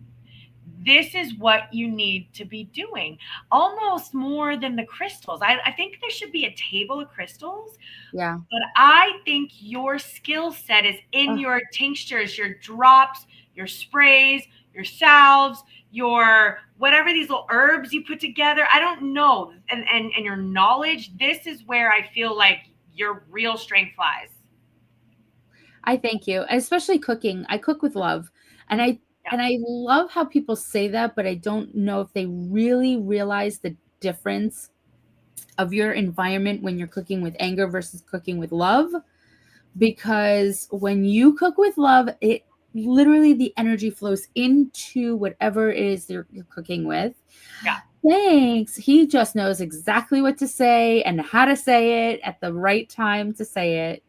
this is what you need to be doing, almost more than the crystals. I think there should be a table of crystals. Yeah. But I think your skill set is in your tinctures, your drops, your sprays, your salves, your whatever these little herbs you put together. I don't know. And your knowledge, this is where I feel like your real strength lies. I thank you. Especially cooking. I cook with love. And I love how people say that, but I don't know if they really realize the difference of your environment when you're cooking with anger versus cooking with love. Because when you cook with love, it literally the energy flows into whatever it is you're cooking with. Yeah. Thanks. He just knows exactly what to say and how to say it at the right time to say it.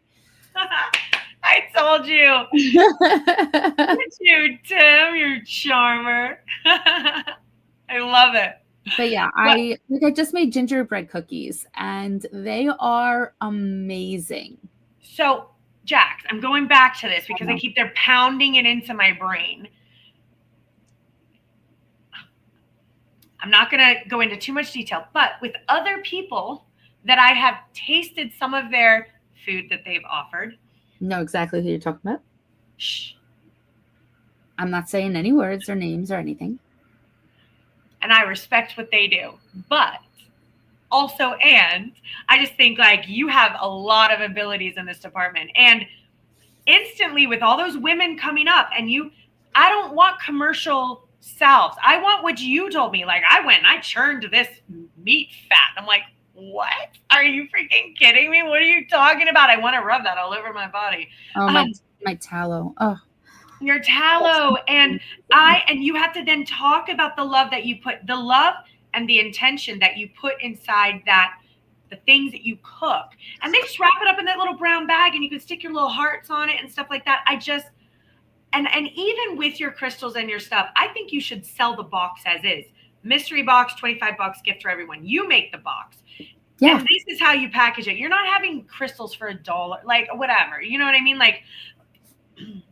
I told you. You, Tim, you're a charmer. I love it. But yeah, I just made gingerbread cookies and they are amazing. So, Jax, I'm going back to this because they're pounding it into my brain. I'm not going to go into too much detail, but with other people that I have tasted some of their food that they've offered. Know exactly who you're talking about. Shh. I'm not saying any words or names or anything. And I respect what they do. But also, and I just think like you have a lot of abilities in this department. And instantly with all those women coming up and I don't want commercial salves. I want what you told me. Like I went and I churned this meat fat. I'm like, what? Are you freaking kidding me? What are you talking about? I want to rub that all over my body. Oh, my tallow. Oh, your tallow. And you have to then talk about the love that you put, the love and the intention that you put inside the things that you cook. And they just wrap it up in that little brown bag and you can stick your little hearts on it and stuff like that. And even with your crystals and your stuff, I think you should sell the box as is. Mystery box, $25 gift for everyone. You make the box. Yeah. And this is how you package it. You're not having crystals for $1, like whatever. You know what I mean? Like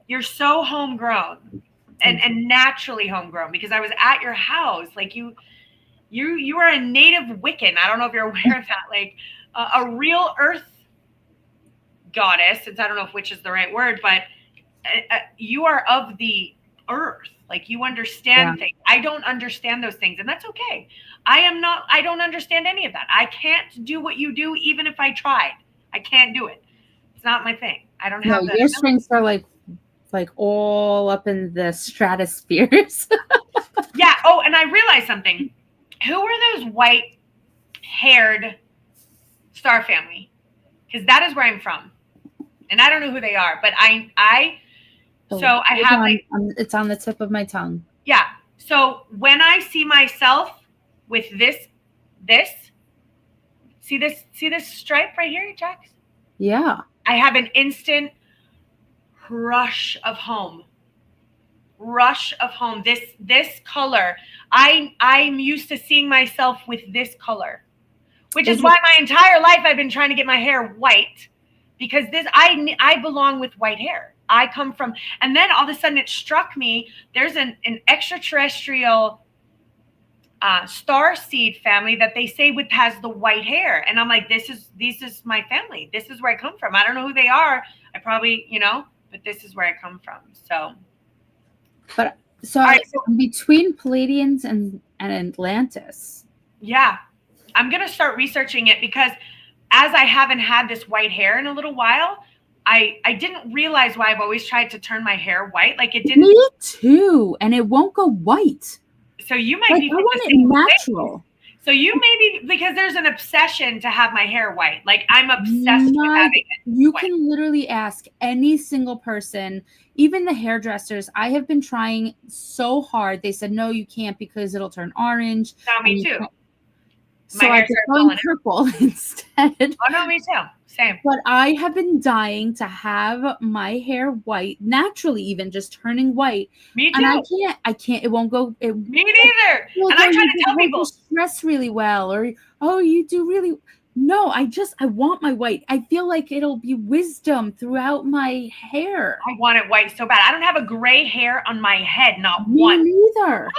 you're so homegrown and naturally homegrown because I was at your house. Like you are a native Wiccan. I don't know if you're aware of that. Like a real earth goddess. Since I don't know if witch is the right word, but you are of the earth. Like you understand things. I don't understand those things, and that's okay. I don't understand any of that. I can't do what you do, even if I tried. I can't do it. It's not my thing. I don't have that. Your strengths are like all up in the stratospheres. Yeah. Oh, and I realized something. Who are those white-haired star family? Because that is where I'm from, and I don't know who they are, but it's on the tip of my tongue. Yeah. So when I see myself with this, see this stripe right here, Jax? Yeah. I have an instant rush of home. This color. I'm used to seeing myself with this color, which is why my entire life I've been trying to get my hair white, because I belong with white hair. I come from, and then all of a sudden it struck me, there's an extraterrestrial star seed family that they say has the white hair. And I'm like, this is my family. This is where I come from. I don't know who they are. I probably, but this is where I come from. So. But so, right, between Pleiadians and Atlantis. Yeah. I'm going to start researching it, because as I haven't had this white hair in a little while, I didn't realize why I've always tried to turn my hair white. Like, it didn't. Me too. And it won't go white. So you might be. I want it natural. So you may be, because there's an obsession to have my hair white. Like, I'm obsessed with having it You white. Can literally ask any single person, even the hairdressers. I have been trying so hard. They said, no, you can't, because it'll turn orange. No, me too. So I've been going purple instead. Oh, no, me too. Same. But I have been dying to have my hair white, naturally, even just turning white. Me too. And I can't, it won't go. Me neither. And I try to tell people. You dress really well, or, oh, you do really. No, I want my white. I feel like it'll be wisdom throughout my hair. I want it white so bad. I don't have a gray hair on my head, not Me one. neither.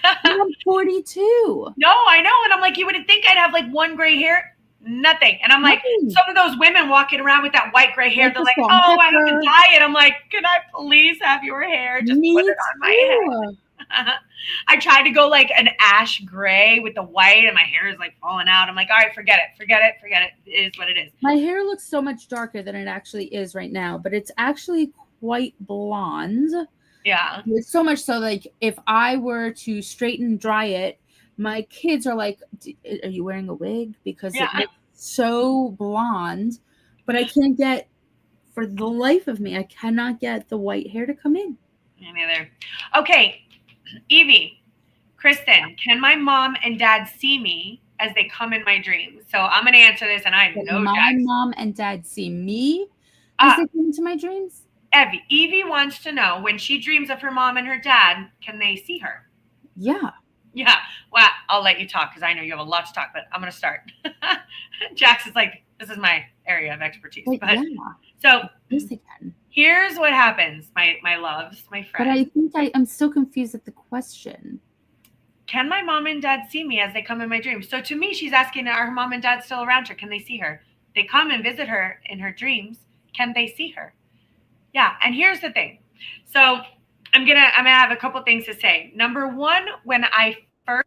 I'm 42. No, I know. And I'm like, you wouldn't think I'd have like one gray hair. Nothing. And I'm like, some of those women walking around with that white gray hair, they're like, oh, I have to dye it. I'm like, can I please have your hair? Just put it on my head. I tried to go like an ash gray with the white, and my hair is like falling out. I'm like, all right, forget it. It is what it is. My hair looks so much darker than it actually is right now, but it's actually quite blonde. Yeah. It's so much so, like, if I were to straighten and dry it, my kids are like, are you wearing a wig? Because it looks so blonde, but I can't get, for the life of me, I cannot get the white hair to come in. Me neither. Okay, Evie, Kristen, can my mom and dad see me as they come in my dreams? So I'm going to answer this, and I know my mom and dad see me as they come into my dreams? Evie wants to know, when she dreams of her mom and her dad, can they see her? Yeah. Yeah. Well, I'll let you talk, because I know you have a lot to talk, but I'm going to start. Jax is like, this is my area of expertise. But yeah. So here's what happens, my loves, my friends. But I think I'm still confused at the question. Can my mom and dad see me as they come in my dreams? So to me, she's asking, are her mom and dad still around her? Can they see her? They come and visit her in her dreams. Can they see her? Yeah. And here's the thing. So I'm gonna have a couple things to say. Number one, when I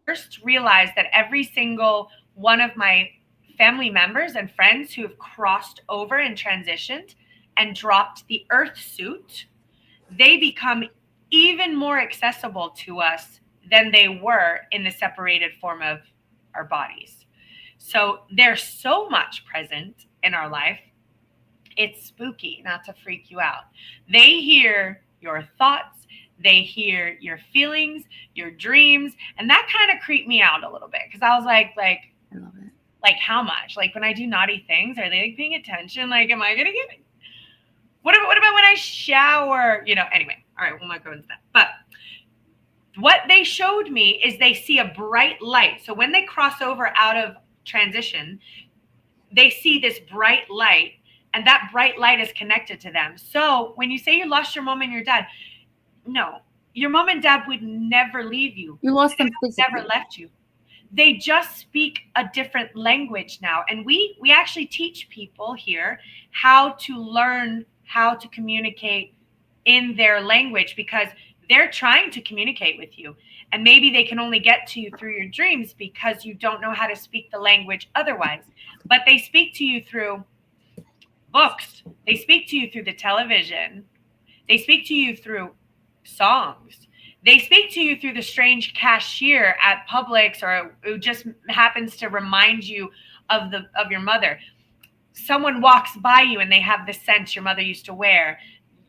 first realized that every single one of my family members and friends who have crossed over and transitioned and dropped the earth suit, they become even more accessible to us than they were in the separated form of our bodies. So they're so much present in our life. It's spooky not to freak you out. They hear your thoughts. They hear your feelings, your dreams. And that kind of creeped me out a little bit, because I was like, I love it. Like, how much? Like, when I do naughty things, are they like paying attention? Like, am I going to get it? What about when I shower? Anyway. All right, we'll not go into that. But what they showed me is they see a bright light. So when they cross over out of transition, they see this bright light, and that bright light is connected to them. So when you say you lost your mom and your dad, no, your mom and dad would never leave you. You lost them physically. Never left you. They just speak a different language now. And we actually teach people here how to learn how to communicate in their language, because they're trying to communicate with you. And maybe they can only get to you through your dreams because you don't know how to speak the language otherwise. But they speak to you through books. They speak to you through the television. They speak to you through songs. They speak to you through the strange cashier at Publix, or who just happens to remind you of your mother. Someone walks by you and they have the scent your mother used to wear.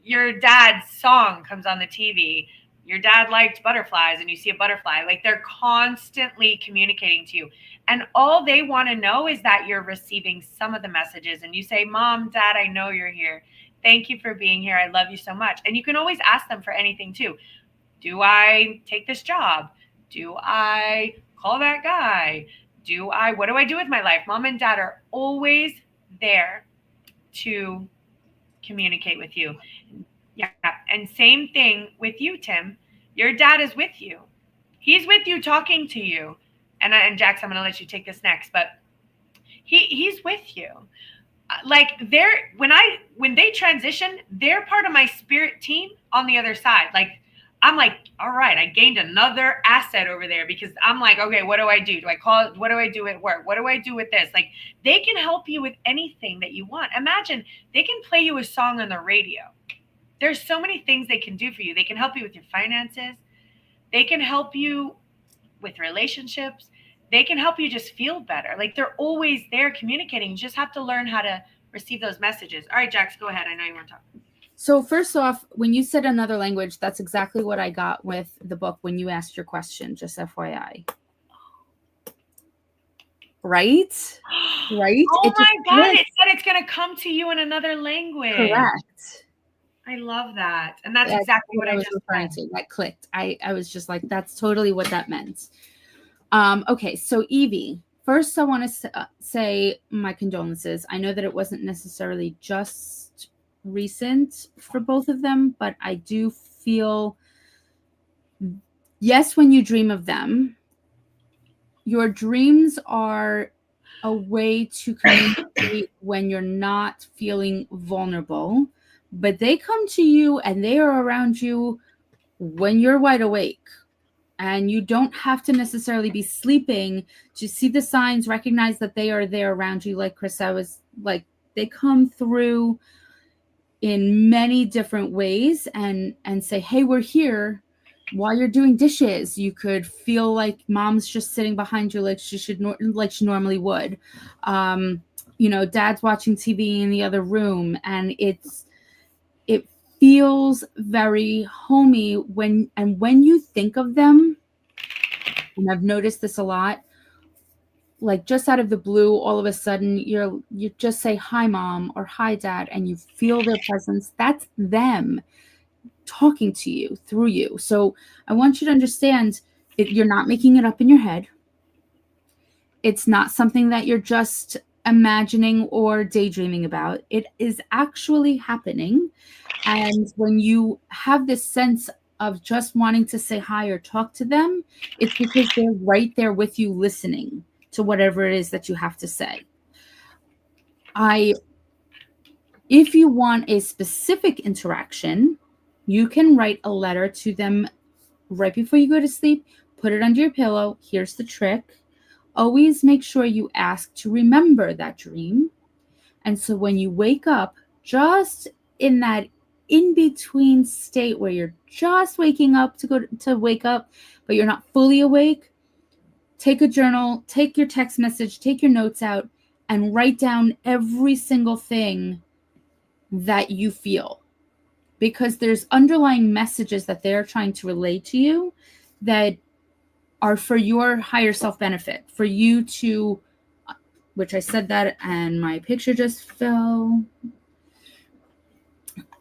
Your dad's song comes on the TV. your dad liked butterflies and you see a butterfly. Like, they're constantly communicating to you. And all they want to know is that you're receiving some of the messages. And you say, Mom, Dad, I know you're here. Thank you for being here. I love you so much. And you can always ask them for anything too. Do I take this job? Do I call that guy? What do I do with my life? Mom and Dad are always there to communicate with you. Yeah. And same thing with you, Tim. Your dad is with you. He's with you, talking to you. And Jax, I'm going to let you take this next, but he's with you. Like, when they transition, they're part of my spirit team on the other side. Like, I'm like, all right, I gained another asset over there, because I'm like, okay, what do I do? Do I call it? What do I do at work? What do I do with this? Like, they can help you with anything that you want. Imagine they can play you a song on the radio. There's so many things they can do for you. They can help you with your finances. They can help you with relationships. They can help you just feel better. Like, they're always there communicating. You just have to learn how to receive those messages. All right, Jax, go ahead. I know you want to talk. So first off, when you said another language, that's exactly what I got with the book when you asked your question, just FYI. Right? Right? Oh my God, it said it's going to come to you in another language. Correct. I love that. And that's exactly what I was referring to. That clicked. I was just like, that's totally what that meant. Okay, so Evie, first I want to say my condolences. I know that it wasn't necessarily just recent for both of them, but I do feel, yes, when you dream of them, your dreams are a way to communicate when you're not feeling vulnerable, but they come to you and they are around you when you're wide awake. And you don't have to necessarily be sleeping to see the signs, recognize that they are there around you. Like Kris, I was like, they come through in many different ways and say, hey, we're here. While you're doing dishes, you could feel like Mom's just sitting behind you like she normally would. Dad's watching TV in the other room, and it feels very homey when you think of them. And I've noticed this a lot. Like, just out of the blue, all of a sudden you just say, hi, Mom, or hi, Dad, and you feel their presence. That's them talking to you through you. So I want you to understand you're not making it up in your head. It's not something that you're just imagining or daydreaming about. It is actually happening. And when you have this sense of just wanting to say hi or talk to them, it's because they're right there with you, listening to whatever it is that you have to say. If you want a specific interaction, you can write a letter to them right before you go to sleep, put it under your pillow. Here's the trick. Always make sure you ask to remember that dream. And so when you wake up, just in that in-between state where you're just waking up to wake up, but you're not fully awake, take a journal, take your text message, take your notes out, and write down every single thing that you feel. Because there's underlying messages that they're trying to relay to you that are for your higher self benefit, for you to, which I said that and my picture just fell.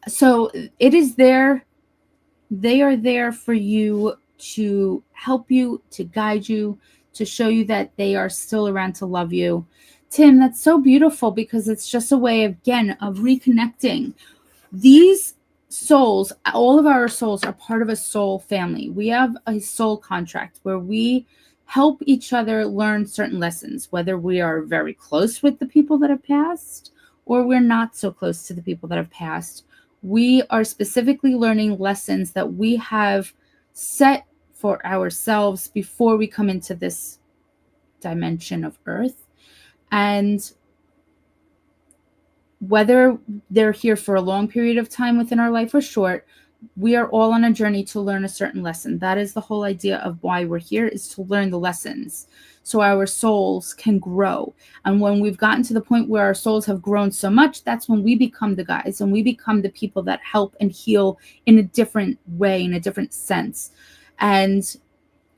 So it is there. They are there for you to help you, to guide you, to show you that they are still around to love you. Tim, that's so beautiful, because it's just a way, again, of reconnecting. These souls, all of our souls are part of a soul family. We have a soul contract where we help each other learn certain lessons, whether we are very close with the people that have passed or we're not so close to the people that have passed. We are specifically learning lessons that we have set for ourselves before we come into this dimension of Earth. And whether they're here for a long period of time within our life or short, we are all on a journey to learn a certain lesson. That is the whole idea of why we're here, is to learn the lessons so our souls can grow. And when we've gotten to the point where our souls have grown so much, that's when we become the guides and we become the people that help and heal in a different way, in a different sense. And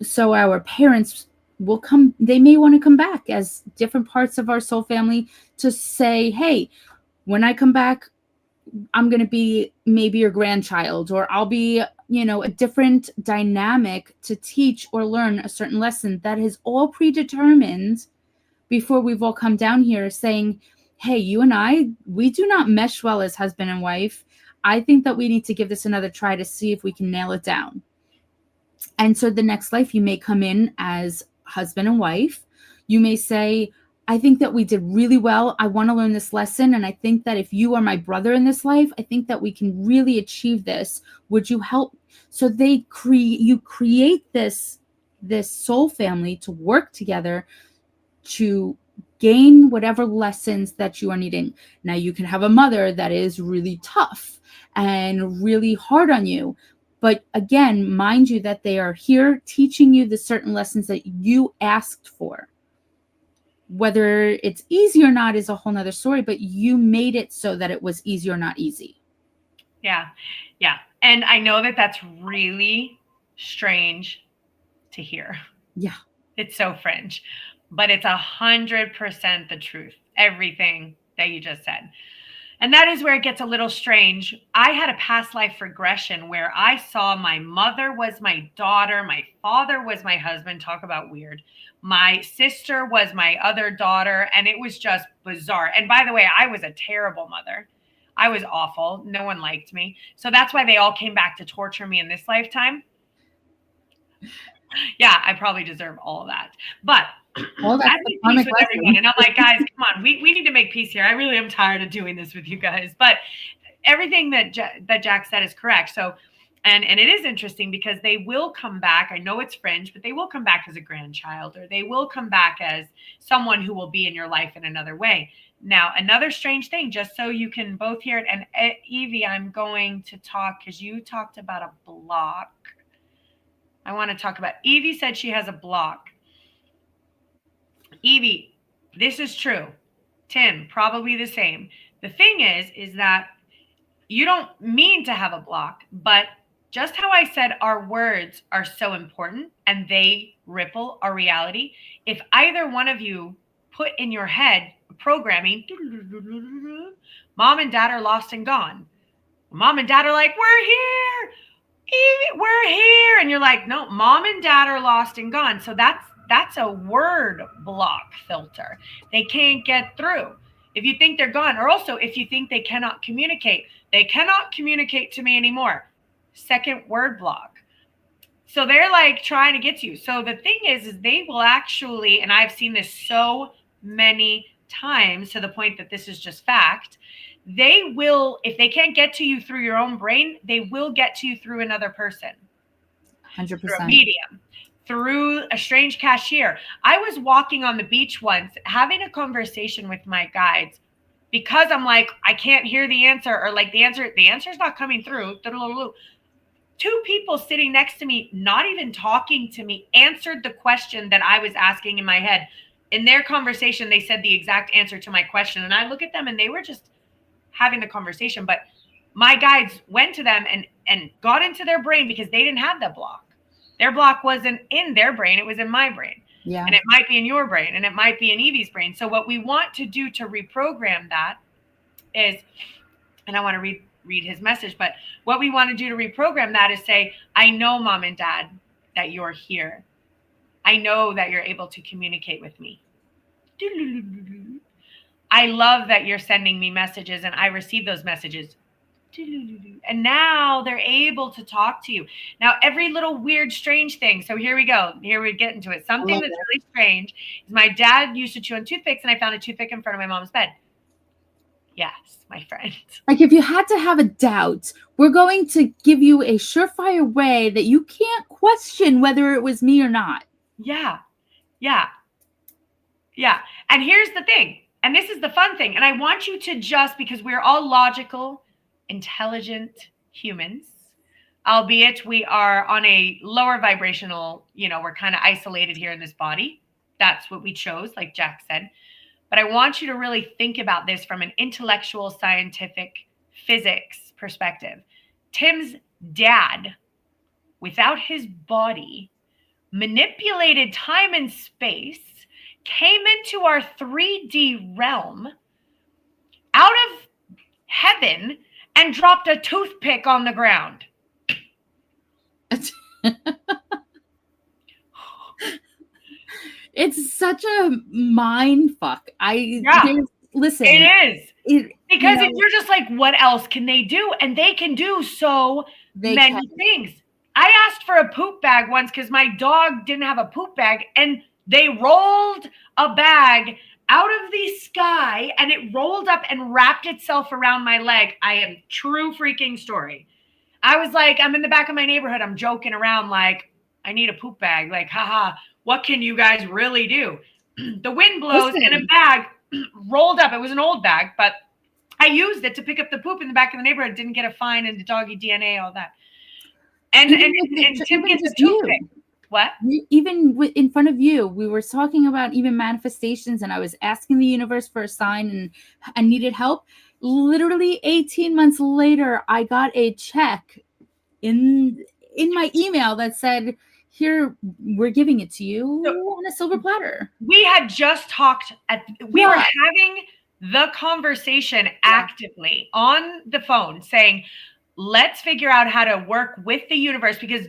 so our parents will come, they may want to come back as different parts of our soul family to say, hey, when I come back, I'm going to be maybe your grandchild, or I'll be, a different dynamic to teach or learn a certain lesson that is all predetermined before we've all come down here saying, hey, you and I, we do not mesh well as husband and wife. I think that we need to give this another try to see if we can nail it down. And so the next life, you may come in as husband and wife. You may say, I think that we did really well. I want to learn this lesson. And I think that if you are my brother in this life, I think that we can really achieve this. Would you help? So you create this soul family to work together to gain whatever lessons that you are needing. Now, you can have a mother that is really tough and really hard on you. But again, mind you that they are here teaching you the certain lessons that you asked for. Whether it's easy or not is a whole nother story, but you made it so that it was easy or not easy. Yeah. Yeah. And I know that that's really strange to hear. Yeah. It's so fringe, but it's 100% the truth. Everything that you just said. And that is where it gets a little strange. I had a past life regression where I saw my mother was my daughter, my father was my husband. Talk about weird. My sister was my other daughter, and it was just bizarre. And by the way, I was a terrible mother. I was awful. No one liked me. So that's why they all came back to torture me in this lifetime. Yeah, I probably deserve all of that. But Well, I make peace with everyone. And I'm like, guys, come on. We need to make peace here. I really am tired of doing this with you guys. But everything that Jack said is correct. So, and it is interesting because they will come back. I know it's fringe, but they will come back as a grandchild, or they will come back as someone who will be in your life in another way. Now, another strange thing, just so you can both hear it. And Evie, I'm going to talk because you talked about a block. I want to talk about, Evie said she has a block. Evie, this is true. Tim, probably the same. The thing is that you don't mean to have a block, but just how I said our words are so important and they ripple our reality. If either one of you put in your head programming, mom and dad are lost and gone. Mom and dad are like, we're here. Evie, we're here. And you're like, no, mom and dad are lost and gone. So that's a word block filter. They can't get through. If you think they're gone, or also if you think they cannot communicate to me anymore. Second word block. So they're like trying to get to you. So the thing is they will actually, and I've seen this so many times to the point that this is just fact. They will, if they can't get to you through your own brain, they will get to you through another person. 100%. Through a medium, through a strange cashier. I was walking on the beach once, having a conversation with my guides because I'm like, I can't hear the answer, or like the answer's not coming through. Two people sitting next to me, not even talking to me, answered the question that I was asking in my head. In their conversation, they said the exact answer to my question. And I look at them and they were just having the conversation, but my guides went to them and got into their brain because they didn't have that block. Their block wasn't in their brain. It was in my brain. Yeah. And it might be in your brain, and it might be in Evie's brain. So what we want to do to reprogram that is, and I want to read his message, but what we want to do to reprogram that is say, I know, mom and dad, that you're here. I know that you're able to communicate with me. I love that you're sending me messages and I receive those messages. And now they're able to talk to you. Now, every little weird, strange thing. So here we go. Here we get into it. Something that's really strange is my dad used to chew on toothpicks and I found a toothpick in front of my mom's bed. Yes, my friend. Like if you had to have a doubt, we're going to give you a surefire way that you can't question whether it was me or not. Yeah. Yeah. Yeah. And here's the thing. And this is the fun thing. And I want you to just, because we're all logical, intelligent humans, albeit we are on a lower vibrational, we're kind of isolated here in this body. That's what we chose, like Jack said. But I want you to really think about this from an intellectual, scientific, physics perspective. Tim's dad, without his body, manipulated time and space, came into our 3D realm out of heaven and dropped a toothpick on the ground. It's such a mind fuck. Listen. It is. Because if you're just like, what else can they do? And they can do so many things. I asked for a poop bag once because my dog didn't have a poop bag, and they rolled a bag out of the sky and it rolled up and wrapped itself around my leg. I am true freaking story. I was like, I'm in the back of my neighborhood. I'm joking around like, I need a poop bag. Like, haha, what can you guys really do? The wind blows and a bag rolled up. It was an old bag, but I used it to pick up the poop in the back of the neighborhood. Didn't get a fine and the doggy DNA, all that. And Tim gets a toothpick. What? Even in front of you, we were talking about even manifestations, and I was asking the universe for a sign, and I needed help. Literally 18 months later, I got a check in my email that said, here, we're giving it to you on a silver platter. We had just talked we were having the conversation actively on the phone saying, let's figure out how to work with the universe, because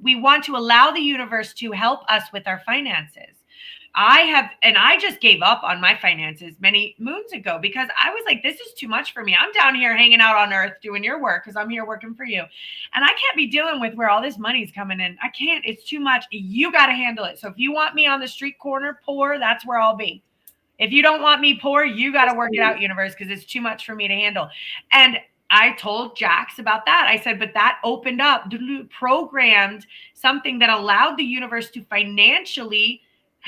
we want to allow the universe to help us with our finances. I just gave up on my finances many moons ago because I was like, this is too much for me. I'm down here hanging out on earth doing your work because I'm here working for you. And I can't be dealing with where all this money's coming in. I can't. It's too much. You got to handle it. So if you want me on the street corner poor, that's where I'll be. If you don't want me poor, you got to work it out, universe, because it's too much for me to handle. And I told Jax about that. I said, but that opened up, programmed something that allowed the universe to financially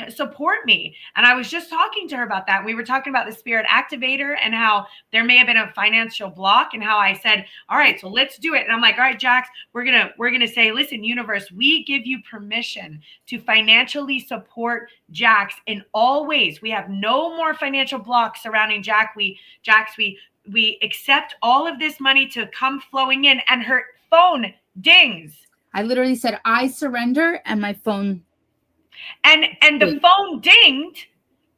support me. And I was just talking to her about that. We were talking about the spirit activator and how there may have been a financial block, and how I said, all right, so let's do it. And I'm like, all right, Jax, we're going to say, listen, universe, we give you permission to financially support Jax in all ways. We have no more financial blocks surrounding Jax. We accept all of this money to come flowing in. And her phone dings. I literally said, I surrender, and my phone. And the phone dinged,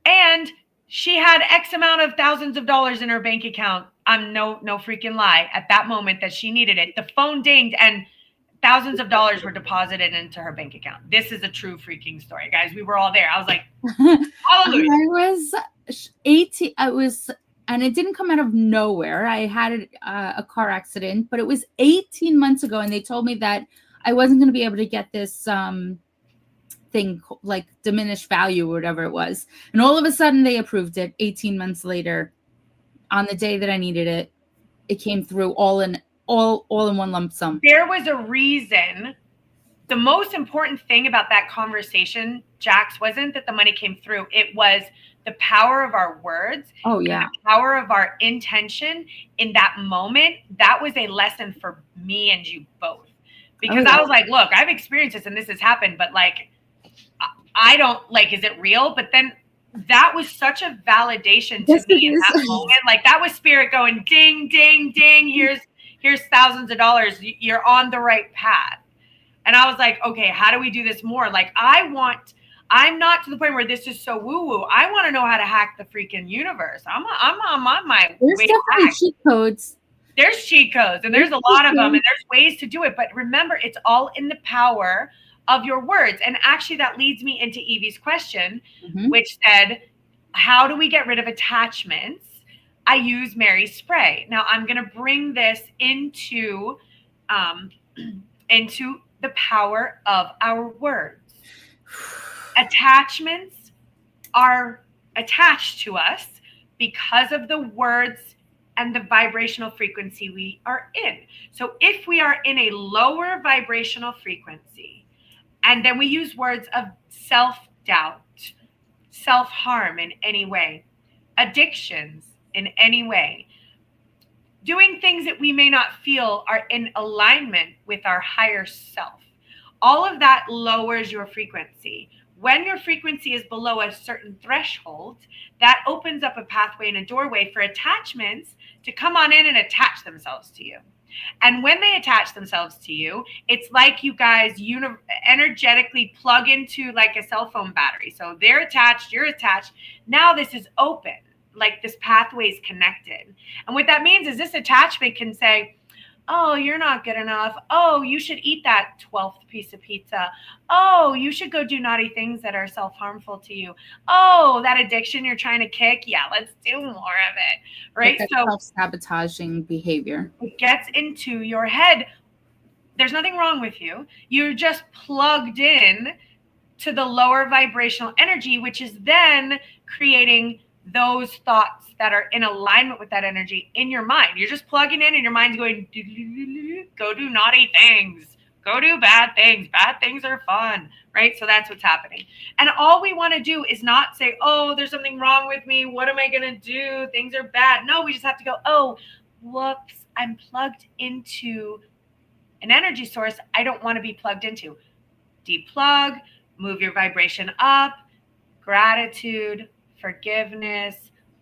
and she had X amount of thousands of dollars in her bank account. I'm no freaking lie. At that moment that she needed it, the phone dinged and thousands of dollars were deposited into her bank account. This is a true freaking story, guys. We were all there. I was like, hallelujah. I was 18. And it didn't come out of nowhere. I had a car accident, but it was 18 months ago, and they told me that I wasn't going to be able to get this thing like diminished value or whatever it was. And all of a sudden they approved it 18 months later on the day that I needed it. It came through all in one lump sum. There was a reason. The most important thing about that conversation, Jax, wasn't that the money came through. It was the power of our words. Oh, yeah. The power of our intention in that moment. That was a lesson for me and you both. Because I was like, look, I've experienced this and this has happened, but like, I don't like, is it real? But then that was such a validation to me in that moment. Like that was spirit going ding, ding, ding. Here's thousands of dollars. You're on the right path. And I was like, okay, how do we do this more? Like I'm not to the point where this is so woo-woo. I want to know how to hack the freaking universe. I'm on my There's way definitely back. cheat codes. There's cheat codes, and there's a lot of them, and there's ways to do it. But remember, it's all in the power of your words. And actually that leads me into Evie's question, which said, how do we get rid of attachments? I use Mary's spray. Now I'm going to bring this into the power of our words. Attachments are attached to us because of the words and the vibrational frequency we are in. So if we are in a lower vibrational frequency, and then we use words of self-doubt, self-harm in any way, addictions in any way, doing things that we may not feel are in alignment with our higher self. All of that lowers your frequency. When your frequency is below a certain threshold, that opens up a pathway and a doorway for attachments to come on in and attach themselves to you. And when they attach themselves to you, it's like you guys energetically plug into like a cell phone battery. So they're attached, you're attached. Now this is open, like this pathway is connected. And what that means is this attachment can say, oh, you're not good enough. Oh, you should eat that 12th piece of pizza. Oh, you should go do naughty things that are self-harmful to you. Oh, that addiction you're trying to kick. Yeah, let's do more of it. Right? Like so self-sabotaging behavior. It gets into your head. There's nothing wrong with you. You're just plugged in to the lower vibrational energy, which is then creating those thoughts that are in alignment with that energy in your mind. You're just plugging in and your mind's going, go do naughty things, go do bad things. Bad things are fun, right? So that's what's happening. And all we want to do is not say, oh, there's something wrong with me. What am I going to do? Things are bad. No, we just have to go, oh, whoops, I'm plugged into an energy source I don't want to be plugged into. Deplug, move your vibration up, gratitude, forgiveness,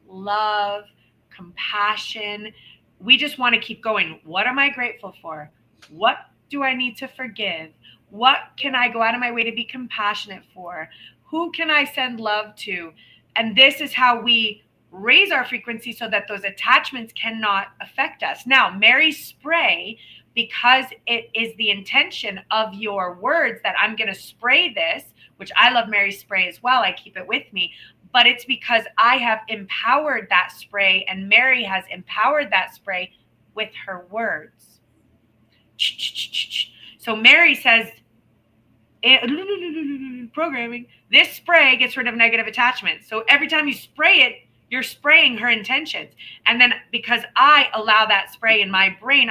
love, compassion. We just want to keep going. What am I grateful for? What do I need to forgive? What can I go out of my way to be compassionate for? Who can I send love to? And this is how we raise our frequency so that those attachments cannot affect us. Now, Mary spray, because it is the intention of your words that I'm going to spray this, which I love Mary spray as well. I keep it with me. But it's because I have empowered that spray and Mary has empowered that spray with her words. So Mary says, programming, this spray gets rid of negative attachments. So every time you spray it, you're spraying her intentions. And then because I allow that spray in my brain,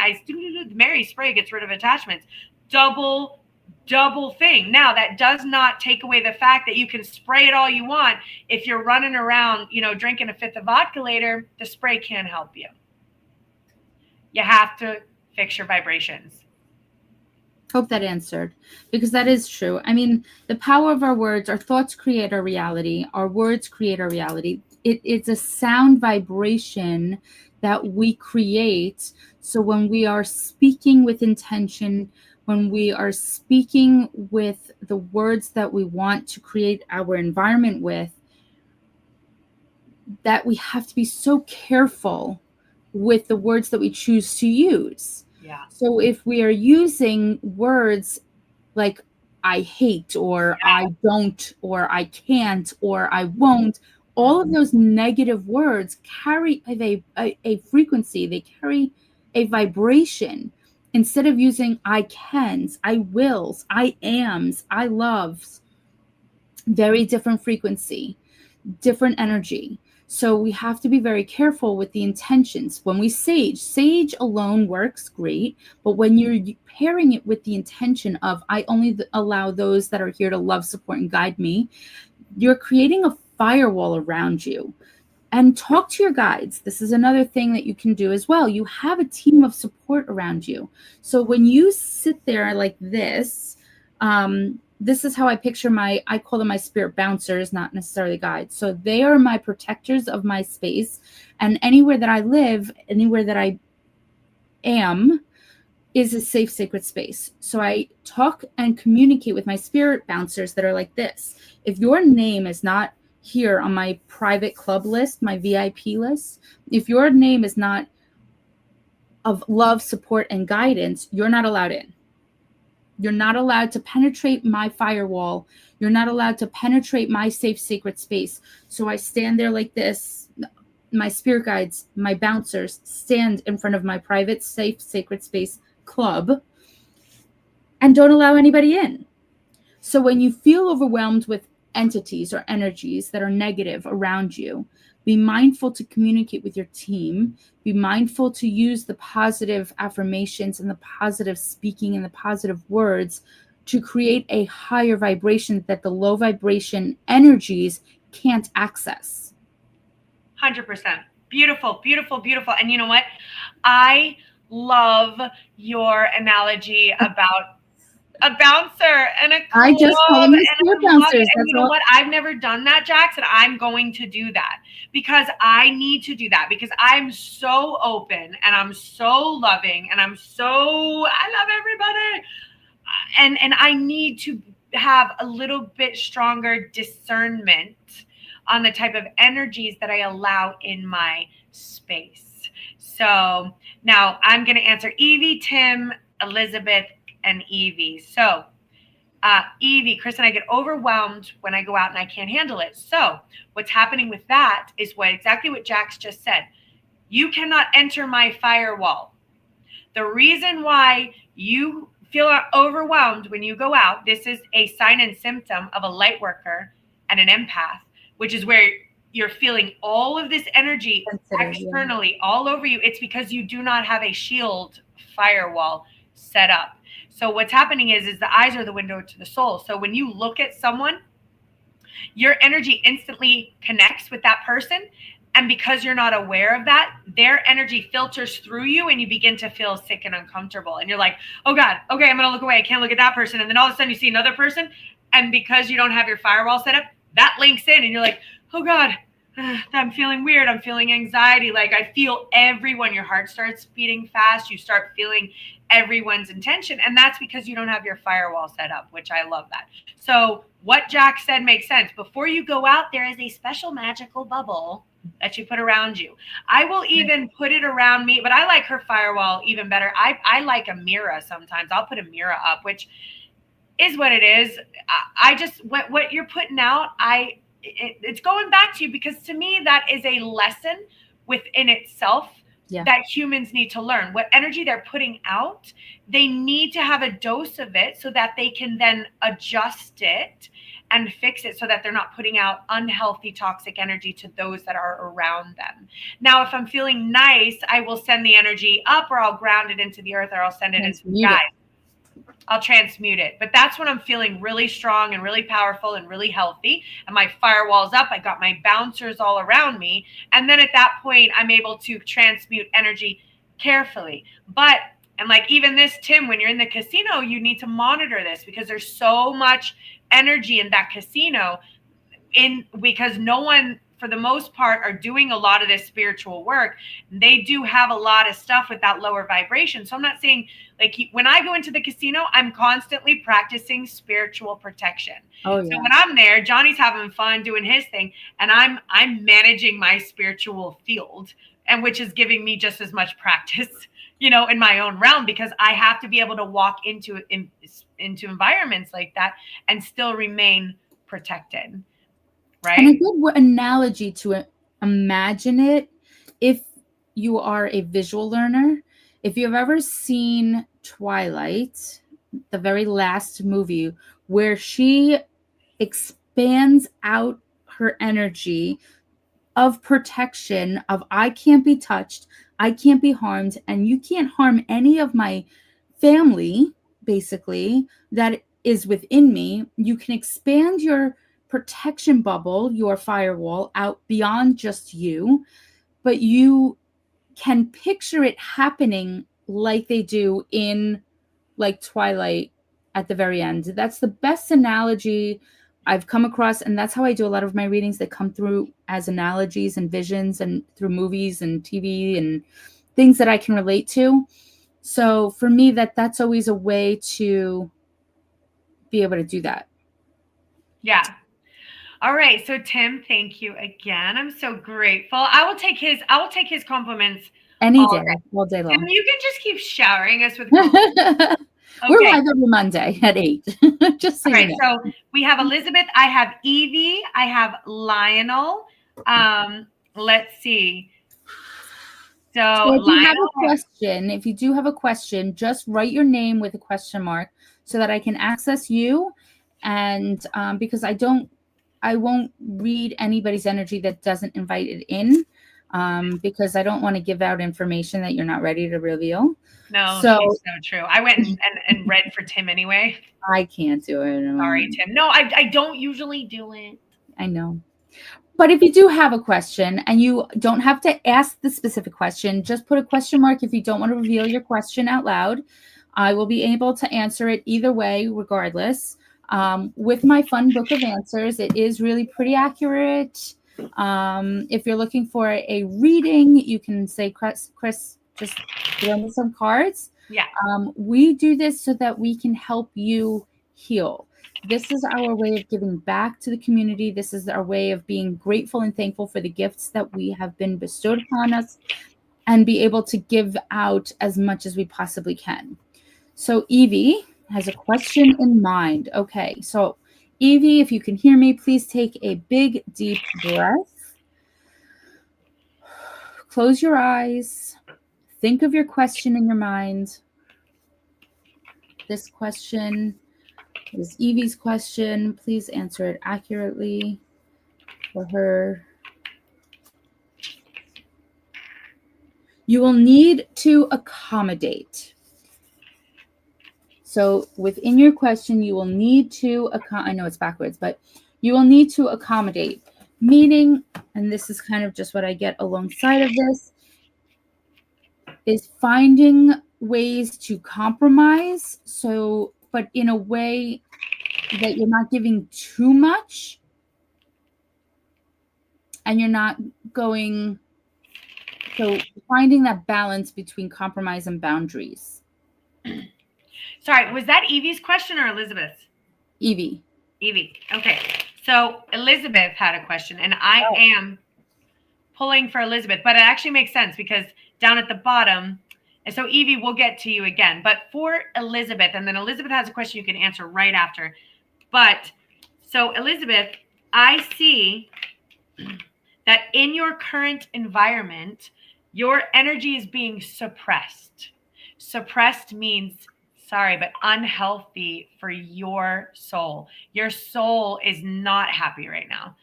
Mary spray gets rid of attachments. Double thing. Now, that does not take away the fact that you can spray it all you want. If you're running around, drinking a fifth of vodka later, the spray can't help you. You have to fix your vibrations. Hope that answered, because that is true. I mean, the power of our words, our thoughts create our reality. Our words create our reality. It's a sound vibration that we create. So when we are speaking with intention, when we are speaking with the words that we want to create our environment with, that we have to be so careful with the words that we choose to use. Yeah. So if we are using words like I hate, or I don't, or I can't, or I won't, all of those negative words carry a frequency, they carry a vibration. Instead of using I cans, I wills, I ams, I loves, very different frequency, different energy. So we have to be very careful with the intentions. When we sage alone works great, but when you're pairing it with the intention of I only allow those that are here to love, support, and guide me, you're creating a firewall around you. And talk to your guides. This is another thing that you can do as well. You have a team of support around you. So when you sit there like this, this is how I picture I call them my spirit bouncers, not necessarily guides. So they are my protectors of my space. And anywhere that I live, anywhere that I am, is a safe, sacred space. So I talk and communicate with my spirit bouncers that are like this. If your name is not here on my private club list, my VIP list, if your name is not of love, support, and guidance, you're not allowed in. You're not allowed to penetrate my firewall. You're not allowed to penetrate my safe, sacred space. So I stand there like this. My spirit guides, my bouncers stand in front of my private, safe, sacred space club and don't allow anybody in. So when you feel overwhelmed with entities or energies that are negative around you, be mindful to communicate with your team. Be mindful to use the positive affirmations and the positive speaking and the positive words to create a higher vibration that the low vibration energies can't access. 100%. Beautiful, beautiful, beautiful. And you know what? I love your analogy about a bouncer and a I club, just call them the and spirit I love it. bouncers. And That's you know all. what? I've never done that, Jax, and I'm going to do that because I need to do that because I'm so open and I'm so loving and I love everybody. And I need to have a little bit stronger discernment on the type of energies that I allow in my space. So now I'm going to answer Evie, Tim, Elizabeth, and Evie. So Evie, Kris, and I get overwhelmed when I go out and I can't handle it. So what's happening with that is exactly what Jax just said. You cannot enter my firewall. The reason why you feel overwhelmed when you go out, this is a sign and symptom of a light worker and an empath, which is where you're feeling all of this energy externally all over you. It's because you do not have a shield firewall set up. So what's happening is the eyes are the window to the soul. So when you look at someone, your energy instantly connects with that person. And because you're not aware of that, their energy filters through you and you begin to feel sick and uncomfortable. And you're like, oh God, okay, I'm going to look away. I can't look at that person. And then all of a sudden you see another person. And because you don't have your firewall set up, that links in and you're like, oh God, I'm feeling weird. I'm feeling anxiety. Like I feel everyone, your heart starts beating fast. You start feeling everyone's intention. And that's because you don't have your firewall set up, which I love that. So what Jack said makes sense. Before you go out, there is a special magical bubble that you put around you. I will even put it around me, but I like her firewall even better. I like a mirror sometimes. I'll put a mirror up, which is what it is. I just, what you're putting out, it's going back to you because to me, that is a lesson within itself that humans need to learn. What energy they're putting out, they need to have a dose of it so that they can then adjust it and fix it so that they're not putting out unhealthy, toxic energy to those that are around them. Now, if I'm feeling nice, I will send the energy up or I'll ground it into the earth or I'll send it into the sky. I'll transmute it. But that's when I'm feeling really strong and really powerful and really healthy. And my firewall's up. I got my bouncers all around me. And then at that point, I'm able to transmute energy carefully. But, and like even this, Tim, when you're in the casino, you need to monitor this because there's so much energy in that casino because no one, for the most part, are doing a lot of this spiritual work. They do have a lot of stuff with that lower vibration. So I'm not saying like when I go into the casino, I'm constantly practicing spiritual protection. Oh, yeah. So when I'm there, Johnny's having fun doing his thing, and I'm managing my spiritual field, and which is giving me just as much practice, you know, in my own realm, because I have to be able to walk into environments like that and still remain protected. Right. And a good analogy to imagine it, if you are a visual learner, if you've ever seen Twilight, the very last movie, where she expands out her energy of protection, of I can't be touched, I can't be harmed, and you can't harm any of my family, basically, that is within me, you can expand your protection bubble, your firewall, out beyond just you, but you can picture it happening like they do in like Twilight at the very end. That's the best analogy I've come across, and that's how I do a lot of my readings. They come through as analogies and visions and through movies and TV and things that I can relate to. So for me, that's always a way to be able to do that. Yeah. All right. So Tim, thank you again. I'm so grateful. I will take his compliments any day, all day long. Tim, you can just keep showering us with compliments. Okay. We're live every Monday at 8. Just so you know. So we have Elizabeth. I have Evie. I have Lionel. Let's see. So if you do have a question, just write your name with a question mark so that I can access you. And because I won't read anybody's energy that doesn't invite it in, because I don't want to give out information that you're not ready to reveal. No, so true. I went and read for Tim anyway. I can't do it. Sorry, Tim. No, I don't usually do it. I know. But if you do have a question, and you don't have to ask the specific question, just put a question mark if you don't want to reveal your question out loud. I will be able to answer it either way, regardless. With my fun book of answers, it is really pretty accurate. If you're looking for a reading, you can say, Kris, just throw me some cards. Yeah. We do this so that we can help you heal. This is our way of giving back to the community. This is our way of being grateful and thankful for the gifts that we have been bestowed upon us, and be able to give out as much as we possibly can. So Evie has a question in mind. Okay, so Evie, if you can hear me, please take a big, deep breath. Close your eyes. Think of your question in your mind. This question is Evie's question. Please answer it accurately for her. You will need to accommodate. So within your question, you will need to, I know it's backwards, but you will need to accommodate. Meaning, and this is kind of just what I get alongside of this, is finding ways to compromise. So, but in a way that you're not giving too much, and you're not going, so finding that balance between compromise and boundaries. Sorry, was that Evie's question or Elizabeth's? Evie. Okay. So Elizabeth had a question, and I am pulling for Elizabeth, but it actually makes sense because down at the bottom, and so Evie, we'll get to you again, but for Elizabeth, and then Elizabeth has a question you can answer right after. But so Elizabeth, I see that in your current environment, your energy is being suppressed. Suppressed means, sorry, but unhealthy for your soul. Your soul is not happy right now.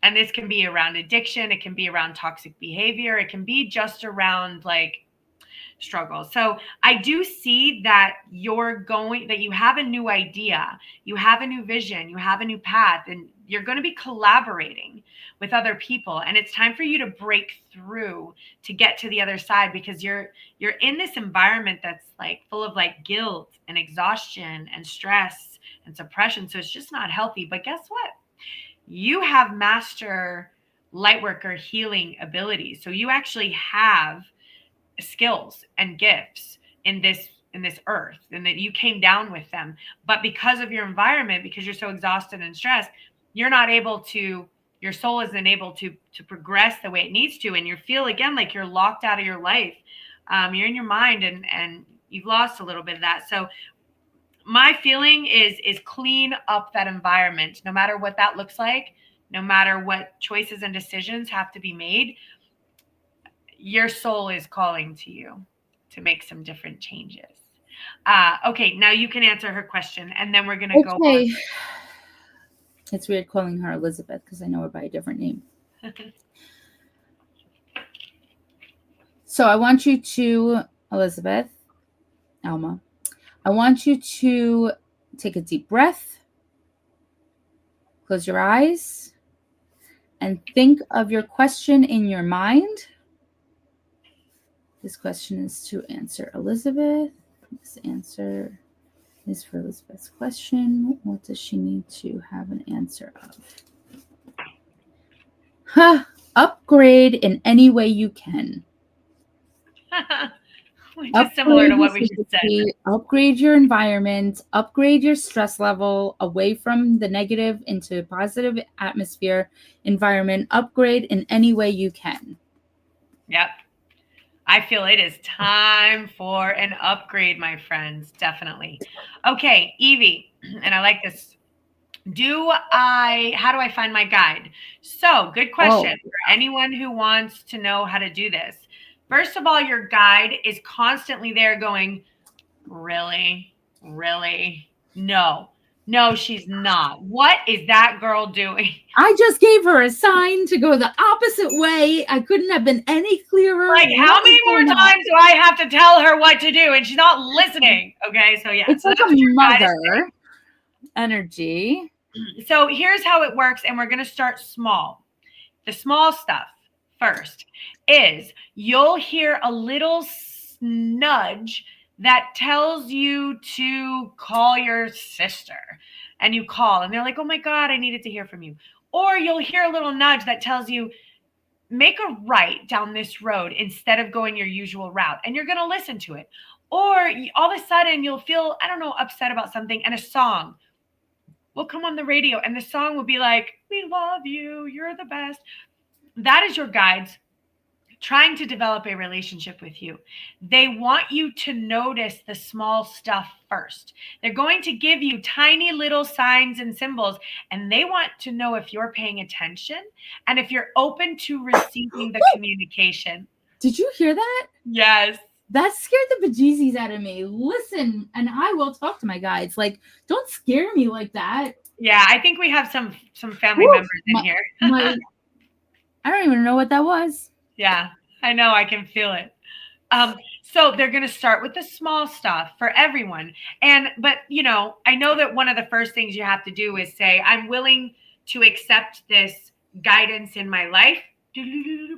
And this can be around addiction. It can be around toxic behavior. It can be just around like struggles. So I do see that that you have a new idea, you have a new vision, you have a new path, and you're going to be collaborating with other people. And it's time for you to break through to get to the other side, because you're in this environment that's like full of like guilt and exhaustion and stress and suppression. So it's just not healthy. But guess what? You have master lightworker healing abilities. So you actually have skills and gifts in this earth, and that you came down with them. But because of your environment, because you're so exhausted and stressed, you're not able to, your soul isn't able to progress the way it needs to. And you feel again like you're locked out of your life. You're in your mind, and you've lost a little bit of that. So my feeling is clean up that environment, no matter what that looks like, no matter what choices and decisions have to be made. Your soul is calling to you to make some different changes. Okay, now you can answer her question, and then we're going to go on. It's weird calling her Elizabeth because I know her by a different name. So I want you to, Elizabeth, Alma, I want you to take a deep breath, close your eyes, and think of your question in your mind. This question is to answer Elizabeth. This answer is for Elizabeth's question. What does she need to have an answer of? Upgrade in any way you can. Which is similar to what we just said. Upgrade your environment, upgrade your stress level away from the negative into positive atmosphere, environment, upgrade in any way you can. Yep. I feel it is time for an upgrade, my friends. Definitely. Okay, Evie, and I like this. How do I find my guide? So, good question for anyone who wants to know how to do this. First of all, your guide is constantly there going, really? No, she's not. What is that girl doing? I just gave her a sign to go the opposite way. I couldn't have been any clearer. Like, how many more times do I have to tell her what to do? And she's not listening. Okay, so yeah. It's so like a mother energy. So here's how it works, and we're going to start small. The small stuff first is you'll hear a little nudge that tells you to call your sister, and you call and they're like, oh my God, I needed to hear from you. Or you'll hear a little nudge that tells you, make a right down this road instead of going your usual route, and you're going to listen to it. Or all of a sudden you'll feel, I don't know, upset about something, and a song will come on the radio, and the song will be like, we love you, you're the best. That is your guides trying to develop a relationship with you. They want you to notice the small stuff first. They're going to give you tiny little signs and symbols, and they want to know if you're paying attention and if you're open to receiving the communication. Did you hear that? Yes. That scared the bejesus out of me. Listen, and I will talk to my guides. Like, don't scare me like that. Yeah, I think we have some family members in here. I don't even know what that was. Yeah, I know. I can feel it. So they're going to start with the small stuff for everyone. But I know that one of the first things you have to do is say, I'm willing to accept this guidance in my life.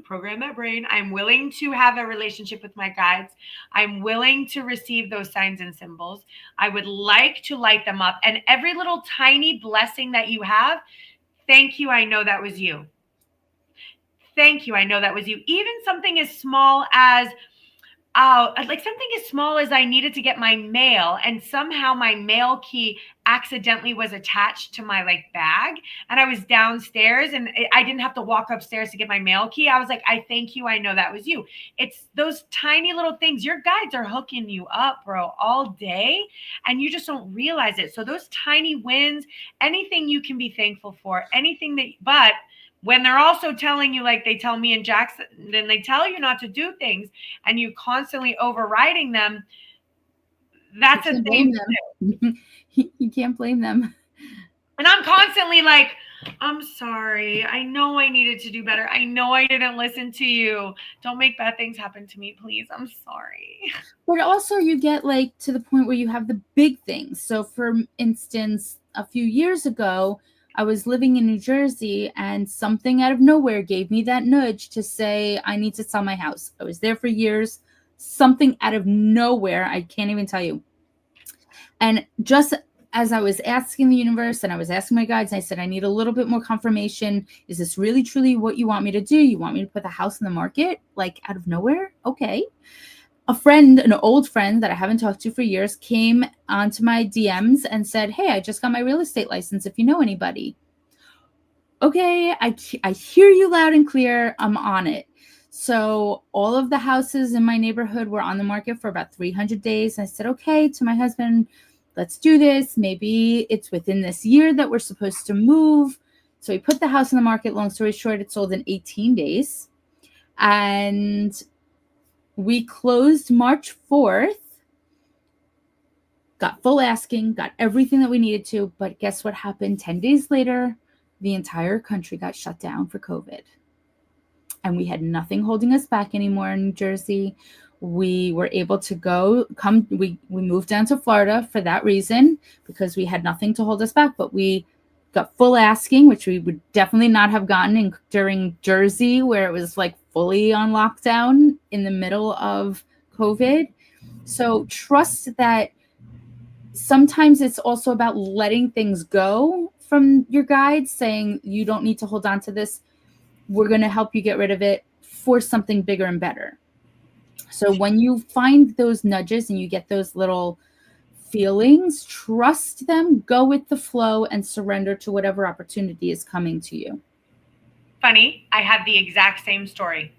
Program that brain. I'm willing to have a relationship with my guides. I'm willing to receive those signs and symbols. I would like to light them up. And every little tiny blessing that you have, thank you. I know that was you. Thank you. I know that was you. Even something as small as, something as small as I needed to get my mail, and somehow my mail key accidentally was attached to my bag, and I was downstairs and I didn't have to walk upstairs to get my mail key. I was like, I thank you. I know that was you. It's those tiny little things. Your guides are hooking you up, bro, all day, and you just don't realize it. So those tiny wins, anything you can be thankful for, but when they're also telling you, like they tell me and Jackson, then they tell you not to do things and you constantly overriding them, that's a thing too. You can't blame them. And I'm constantly like, I'm sorry. I know I needed to do better. I know I didn't listen to you. Don't make bad things happen to me, please. I'm sorry. But also you get to the point where you have the big things. So for instance, a few years ago, I was living in New Jersey, and something out of nowhere gave me that nudge to say, I need to sell my house. I was there for years. Something out of nowhere. I can't even tell you. And just as I was asking the universe and I was asking my guides, I said, I need a little bit more confirmation. Is this really, truly what you want me to do? You want me to put the house in the market, out of nowhere? Okay. A friend, an old friend that I haven't talked to for years, came onto my DMs and said, hey, I just got my real estate license if you know anybody. Okay, I hear you loud and clear. I'm on it. So all of the houses in my neighborhood were on the market for about 300 days. I said, okay, to my husband, let's do this. Maybe it's within this year that we're supposed to move. So we put the house in the market. Long story short, it sold in 18 days. And we closed March 4th, got full asking, got everything that we needed to. But guess what happened? 10 days later, the entire country got shut down for COVID. And we had nothing holding us back anymore in New Jersey. We were able to we moved down to Florida for that reason, because we had nothing to hold us back. But we got full asking, which we would definitely not have gotten during Jersey, where it was fully on lockdown in the middle of COVID. So trust that sometimes it's also about letting things go from your guides, saying you don't need to hold on to this. We're going to help you get rid of it for something bigger and better. So when you find those nudges and you get those little feelings, trust them, go with the flow, and surrender to whatever opportunity is coming to you. Funny, I have the exact same story.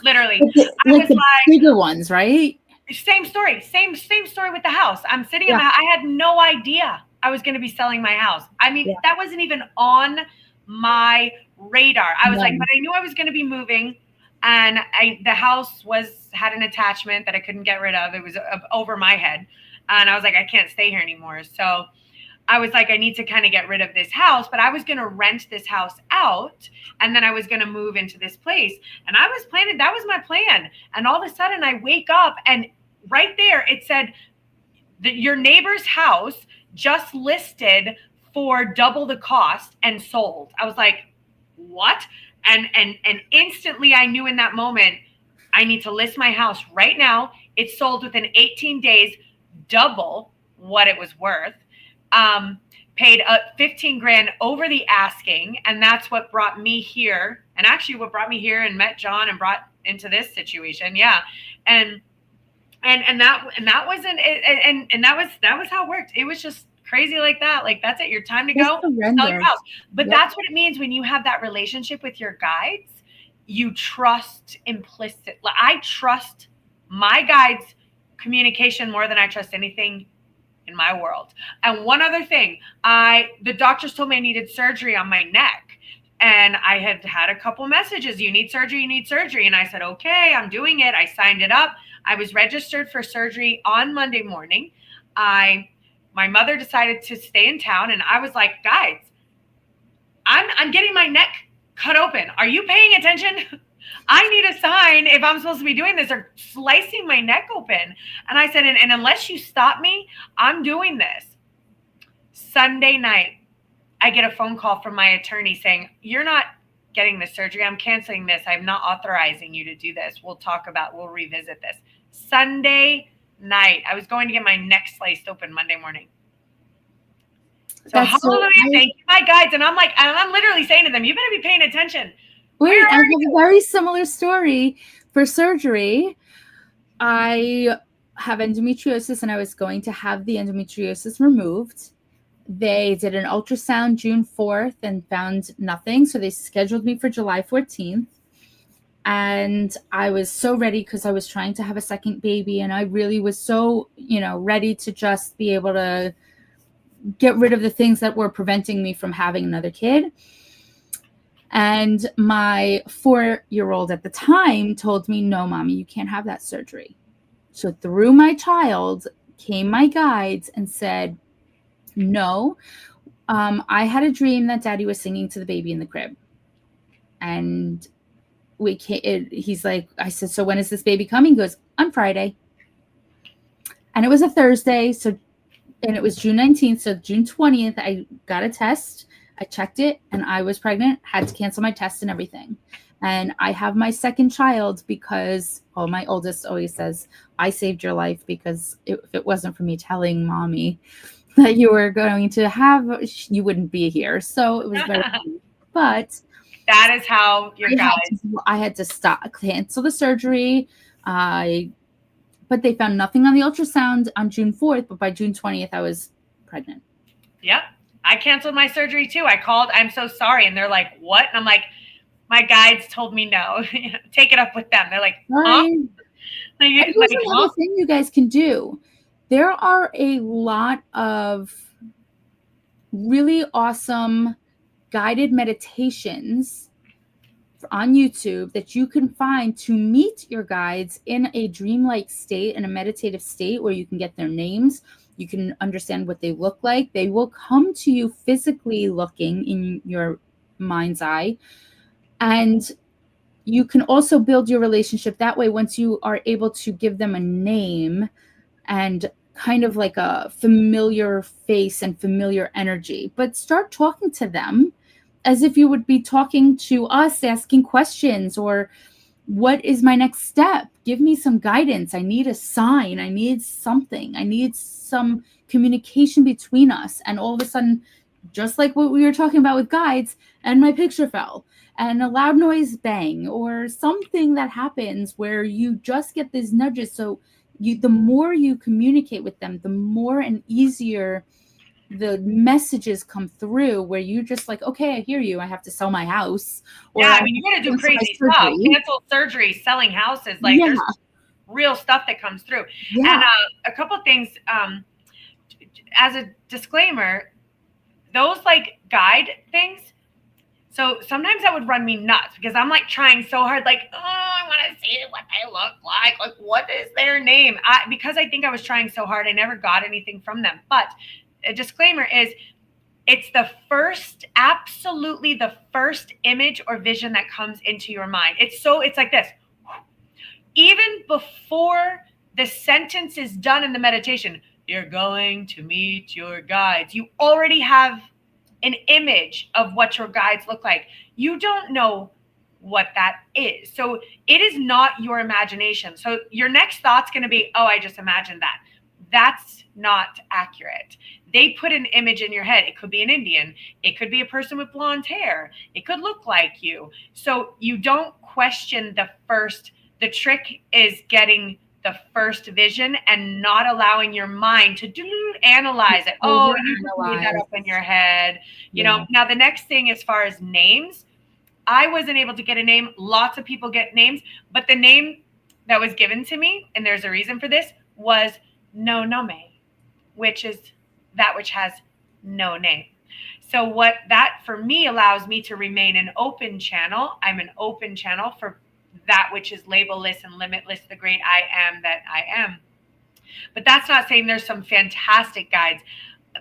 Literally. I was the bigger ones, right? Same story. Same story with the house. I'm sitting in I had no idea I was going to be selling my house. I mean, that wasn't even on my radar. I was but I knew I was going to be moving, and the house had an attachment that I couldn't get rid of. It was over my head, and I was like, I can't stay here anymore. So I was like, I need to kind of get rid of this house, but I was going to rent this house out, and then I was going to move into this place. And I was planning, that was my plan. And all of a sudden I wake up, and right there it said that your neighbor's house just listed for double the cost and sold. I was like, what? And instantly I knew in that moment, I need to list my house right now. It sold within 18 days, double what it was worth. Paid 15 grand over the asking. And that's what brought me here. And actually what brought me here and met John and brought into this situation. Yeah. And that wasn't it. And that was how it worked. It was just crazy like that. Like, that's it. Your time to go sell your house. But that's what it means when you have that relationship with your guides. You trust implicit. I trust my guides' communication more than I trust anything in my world. And one other thing, the doctors told me I needed surgery on my neck. And I had a couple messages, you need surgery, you need surgery. And I said, okay, I'm doing it. I signed it up. I was registered for surgery on Monday morning. My mother decided to stay in town. And I was like, guys, I'm getting my neck cut open. Are you paying attention? I need a sign if I'm supposed to be doing this or slicing my neck open. And I said, and unless you stop me, I'm doing this. Sunday night, I get a phone call from my attorney saying, you're not getting the surgery. I'm canceling this. I'm not authorizing you to do this. We'll revisit this. Sunday night, I was going to get my neck sliced open Monday morning. So hallelujah, thank you, my guides. And I'm literally saying to them, you better be paying attention. Wait, I have a very similar story for surgery. I have endometriosis and I was going to have the endometriosis removed. They did an ultrasound June 4th and found nothing. So they scheduled me for July 14th. And I was so ready because I was trying to have a second baby. And I really was so, ready to just be able to get rid of the things that were preventing me from having another kid. And my 4-year-old at the time told me, no, mommy, you can't have that surgery. So through my child came my guides and said, no, I had a dream that daddy was singing to the baby in the crib. And he's like, I said, so when is this baby coming? He goes, on Friday. And it was a Thursday. And it was June 19th. So June 20th, I got a test. I checked it and I was pregnant, had to cancel my test and everything. And I have my second child because, my oldest always says, I saved your life because if it wasn't for me telling mommy that you were going to have, you wouldn't be here. So it was very funny. But that is how your guys. I had to cancel the surgery. But they found nothing on the ultrasound on June 4th. But by June 20th, I was pregnant. Yep. I canceled my surgery too. I called, I'm so sorry. And they're like, what? And I'm like, my guides told me no. Take it up with them. They're like, huh? Here's another thing you guys can do. There are a lot of really awesome guided meditations on YouTube that you can find to meet your guides in a dreamlike state, in a meditative state where you can get their names. You can understand what they look like. They will come to you physically looking in your mind's eye. And you can also build your relationship that way once you are able to give them a name and kind of like a familiar face and familiar energy. But start talking to them as if you would be talking to us, asking questions, or what is my next step? Give me some guidance. I need a sign. I need something. I need some communication between us. And all of a sudden, just like what we were talking about with guides, and my picture fell, and a loud noise bang, or something that happens where you just get these nudges. So the more you communicate with them, the more and easier the messages come through, where you're just like, okay, I hear you. I have to sell my house. Or I mean, you're going to do crazy stuff. Cancel surgery, selling houses. Like there's real stuff that comes through. Yeah. And a couple of things, as a disclaimer, those like guide things. So sometimes that would run me nuts because I'm like trying so hard, like, oh, I want to see what they look like. Like, what is their name? Because I think I was trying so hard, I never got anything from them. But a disclaimer is it's absolutely the first image or vision that comes into your mind. It's like this. Even before the sentence is done in the meditation, you're going to meet your guides. You already have an image of what your guides look like. You don't know what that is. So it is not your imagination. So your next thought's going to be, oh, I just imagined that. That's not accurate. They put an image in your head. It could be an Indian. It could be a person with blonde hair. It could look like you. So you don't question the trick is getting the first vision and not allowing your mind to analyze it. Oh, you can made that up in your head. You know, now the next thing as far as names, I wasn't able to get a name. Lots of people get names, but the name that was given to me, and there's a reason for this, was no nome, which is that which has no name. So what that for me allows me to remain an open channel. I'm an open channel for that which is labelless and limitless, the great I am that I am. But that's not saying there's some fantastic guides.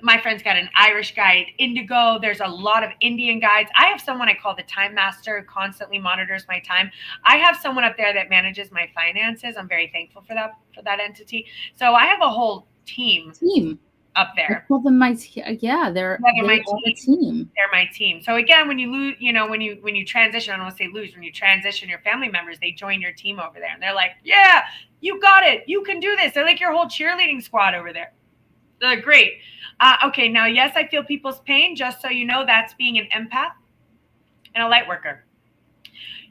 My friend's got an Irish guide, Indigo. There's a lot of Indian guides. I have someone I call the time master who constantly monitors my time. I have someone up there that manages my finances. I'm very thankful for that entity. So I have a whole team up there. Well, they're my team. They're my team. So again, when you lose, you know, when you transition, I don't want to say lose, when you transition your family members, they join your team over there and they're like, yeah, you got it. You can do this. They're like your whole cheerleading squad over there. They're great. Okay, now, yes, I feel people's pain. Just so you know, that's being an empath and a light worker.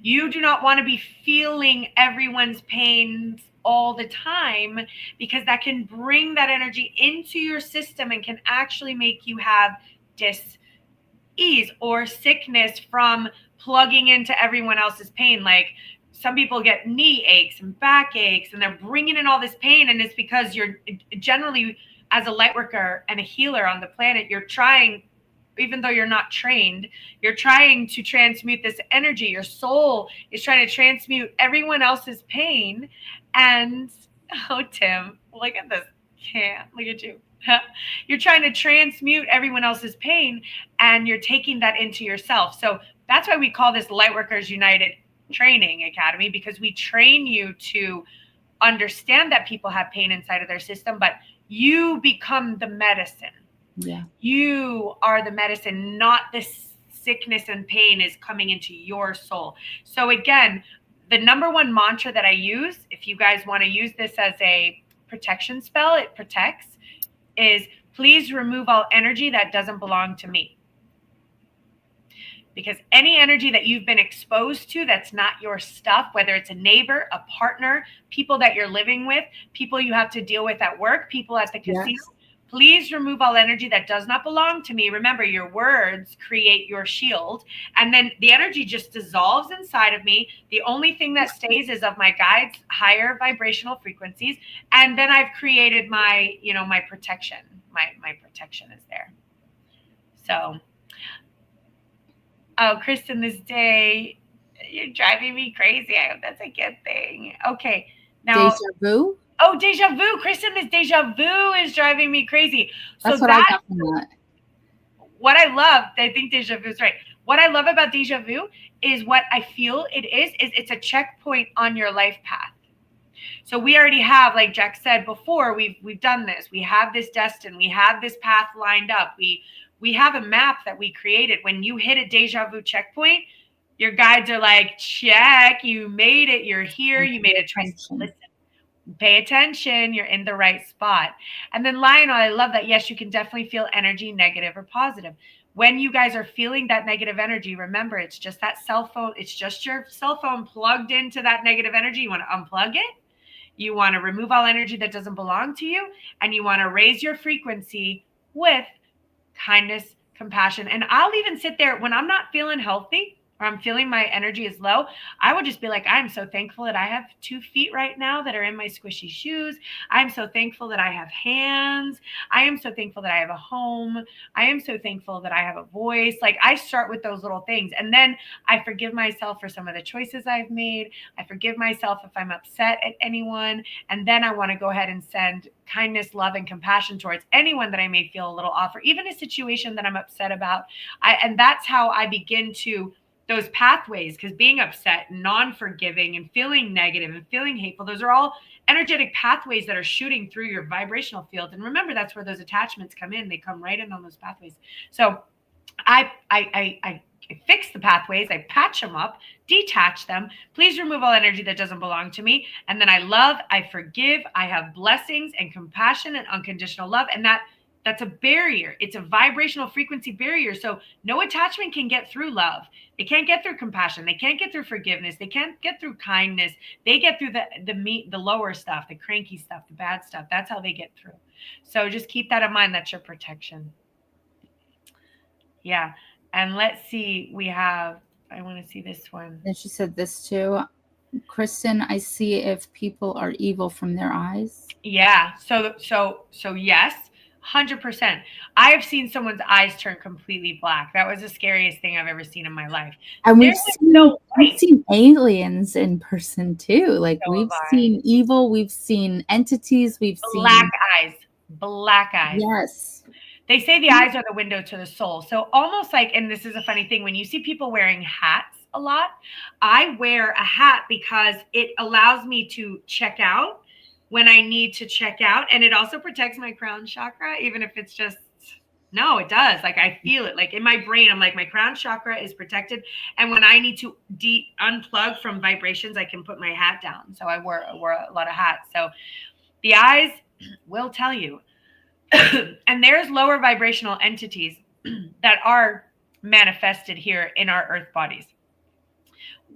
You do not want to be feeling everyone's pains all the time, because that can bring that energy into your system and can actually make you have dis-ease or sickness from plugging into everyone else's pain. Like some people get knee aches and back aches and they're bringing in all this pain, and it's because you're generally, as a light worker and a healer on the planet, you're trying, even though you're not trained, you're trying to transmute this energy. Your soul is trying to transmute everyone else's pain. And, oh, Tim, look at this. Yeah, look at you. You're trying to transmute everyone else's pain, and you're taking that into yourself. So that's why we call this Lightworkers United Training Academy, because we train you to understand that people have pain inside of their system, but you become the medicine. Yeah. You are the medicine, not this sickness and pain is coming into your soul. So again, the number one mantra that I use, if you guys want to use this as a protection spell, it protects, is please remove all energy that doesn't belong to me. Because any energy that you've been exposed to that's not your stuff, whether it's a neighbor, a partner, people that you're living with, people you have to deal with at work, people at the casino, please remove all energy that does not belong to me. Remember, your words create your shield, and then the energy just dissolves inside of me. The only thing that stays is of my guides' higher vibrational frequencies, and then I've created my, you know, my protection. My protection is there. So, oh, Kristen, this day, you're driving me crazy. I hope that's a good thing. Okay, now Deja vu. Oh, deja vu. Kristen, this deja vu is driving me crazy. So that's what I got from that. What I love, I think deja vu is right. What I love about deja vu is what I feel it is it's a checkpoint on your life path. So we already have, like Jack said before, we've done this. We have this destiny. We have this path lined up. We have a map that we created. When you hit a deja vu checkpoint, your guides are like, check, you made it. You're here. You made a choice to listen. Pay attention, you're in the right spot. And then Lionel, I love that. Yes, you can definitely feel energy, negative or positive. When you guys are feeling that negative energy, remember, it's just that cell phone. It's just your cell phone plugged into that negative energy. You want to unplug it. You want to remove all energy that doesn't belong to you. And you want to raise your frequency with kindness, compassion. And I'll even sit there when I'm not feeling healthy, or I'm feeling my energy is low, I would just be like, I'm so thankful that I have 2 feet right now that are in my squishy shoes. I'm so thankful that I have hands. I am so thankful that I have a home. I am so thankful that I have a voice. Like, I start with those little things. And then I forgive myself for some of the choices I've made. I forgive myself if I'm upset at anyone. And then I want to go ahead and send kindness, love, and compassion towards anyone that I may feel a little off, or even a situation that I'm upset about. And that's how I begin to those pathways, because being upset, non-forgiving, and feeling negative and feeling hateful, those are all energetic pathways that are shooting through your vibrational field. And remember, that's where those attachments come in. They come right in on those pathways. So I fix the pathways, I patch them up, detach them. Please remove all energy that doesn't belong to me. And then I love, I forgive, I have blessings and compassion and unconditional love. And that's a barrier. It's a vibrational frequency barrier. So no attachment can get through love. They can't get through compassion. They can't get through forgiveness. They can't get through kindness. They get through the lower stuff, the cranky stuff, the bad stuff. That's how they get through. So just keep that in mind. That's your protection. Yeah. And let's see, I want to see this one. And she said this too. Kristen, I see if people are evil from their eyes. Yeah. So yes, 100%. I have seen someone's eyes turn completely black. That was the scariest thing I've ever seen in my life. And we've seen aliens in person too. Like we've seen evil, we've seen entities, we've seen black eyes. Yes. They say the eyes are the window to the soul. So almost like, and this is a funny thing, when you see people wearing hats a lot, I wear a hat because it allows me to check out when I need to check out. And it also protects my crown chakra, even if it's just, no, it does. Like I feel it like in my brain, I'm like, my crown chakra is protected. And when I need to unplug from vibrations, I can put my hat down. So I wore a lot of hats. So the eyes will tell you. And there's lower vibrational entities that are manifested here in our earth bodies.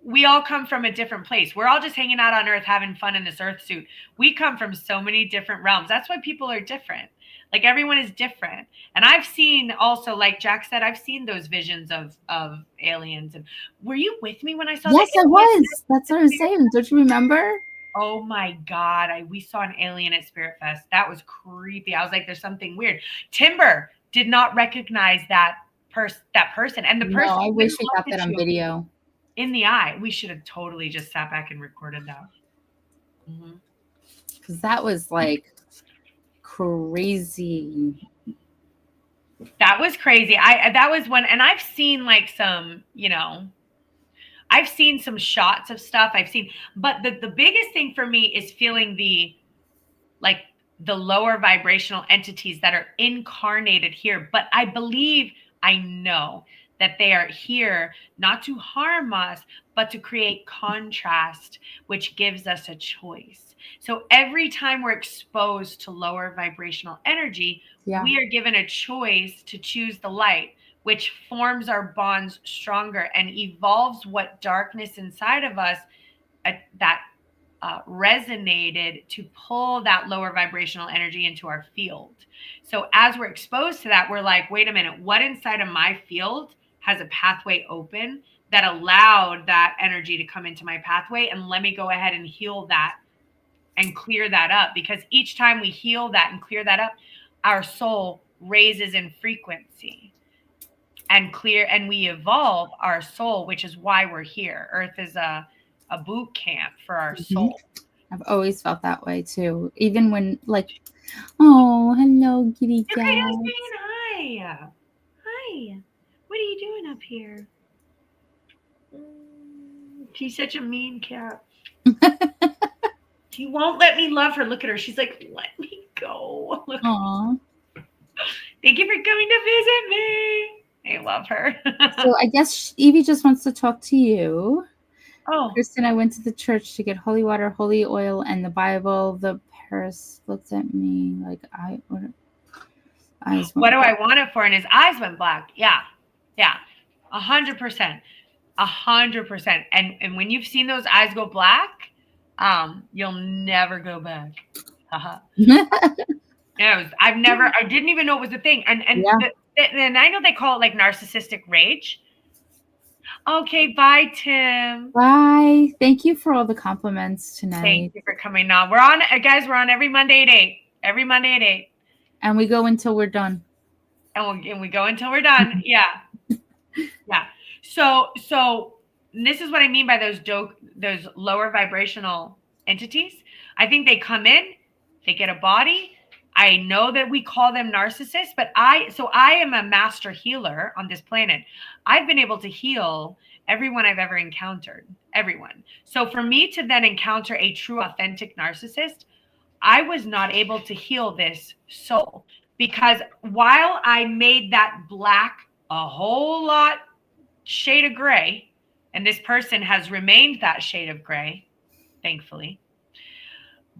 We all come from a different place. We're all just hanging out on earth, having fun in this earth suit. We come from so many different realms. That's why people are different. Like everyone is different. And I've seen also, like Jack said, I've seen those visions of aliens. And were you with me when I saw that? Yes, I was. That's what I was saying. Don't you remember? Oh my God. We saw an alien at Spirit Fest. That was creepy. I was like, there's something weird. Timber did not recognize that person. And the person. No, I wish we got that on video. In the eye. We should have totally just sat back and recorded that. Because that was like crazy. That was crazy. That was one. And I've seen like some, I've seen some shots of stuff but the biggest thing for me is feeling the lower vibrational entities that are incarnated here. But I know that they are here not to harm us, but to create contrast, which gives us a choice. So every time we're exposed to lower vibrational energy, we are given a choice to choose the light, which forms our bonds stronger and evolves what darkness inside of us that resonated to pull that lower vibrational energy into our field. So as we're exposed to that, we're like, wait a minute, what inside of my field has a pathway open that allowed that energy to come into my pathway? And let me go ahead and heal that and clear that up. Because each time we heal that and clear that up, our soul raises in frequency and we evolve our soul, which is why we're here. Earth is a boot camp for our soul. I've always felt that way too. Even when oh, hello, kitty cat. Hi. Hi. What are you doing up here? She's such a mean cat. She won't let me love her. Look at her. She's like, let me go. Aww. Thank you for coming to visit me. I love her. So I guess Evie just wants to talk to you. Oh. Kristen, I went to the church to get holy water, holy oil, and the Bible. The Paris looked at me like eyes. What do I want it for? And his eyes went black. Yeah. 100%. 100%. And when you've seen those eyes go black, you'll never go back. I didn't even know it was a thing. And I know they call it like narcissistic rage. Okay, bye, Tim. Bye. Thank you for all the compliments tonight. Thank you for coming on. We're on every Monday at 8. Every Monday at 8. And we go until we're done. And we go until we're done. Yeah. Yeah. So this is what I mean by those lower vibrational entities. I think they come in, they get a body. I know that we call them narcissists, but I am a master healer on this planet. I've been able to heal everyone I've ever encountered, everyone. So for me to then encounter a true, authentic narcissist, I was not able to heal this soul, because while I made that black a whole lot shade of gray, and this person has remained that shade of gray, thankfully.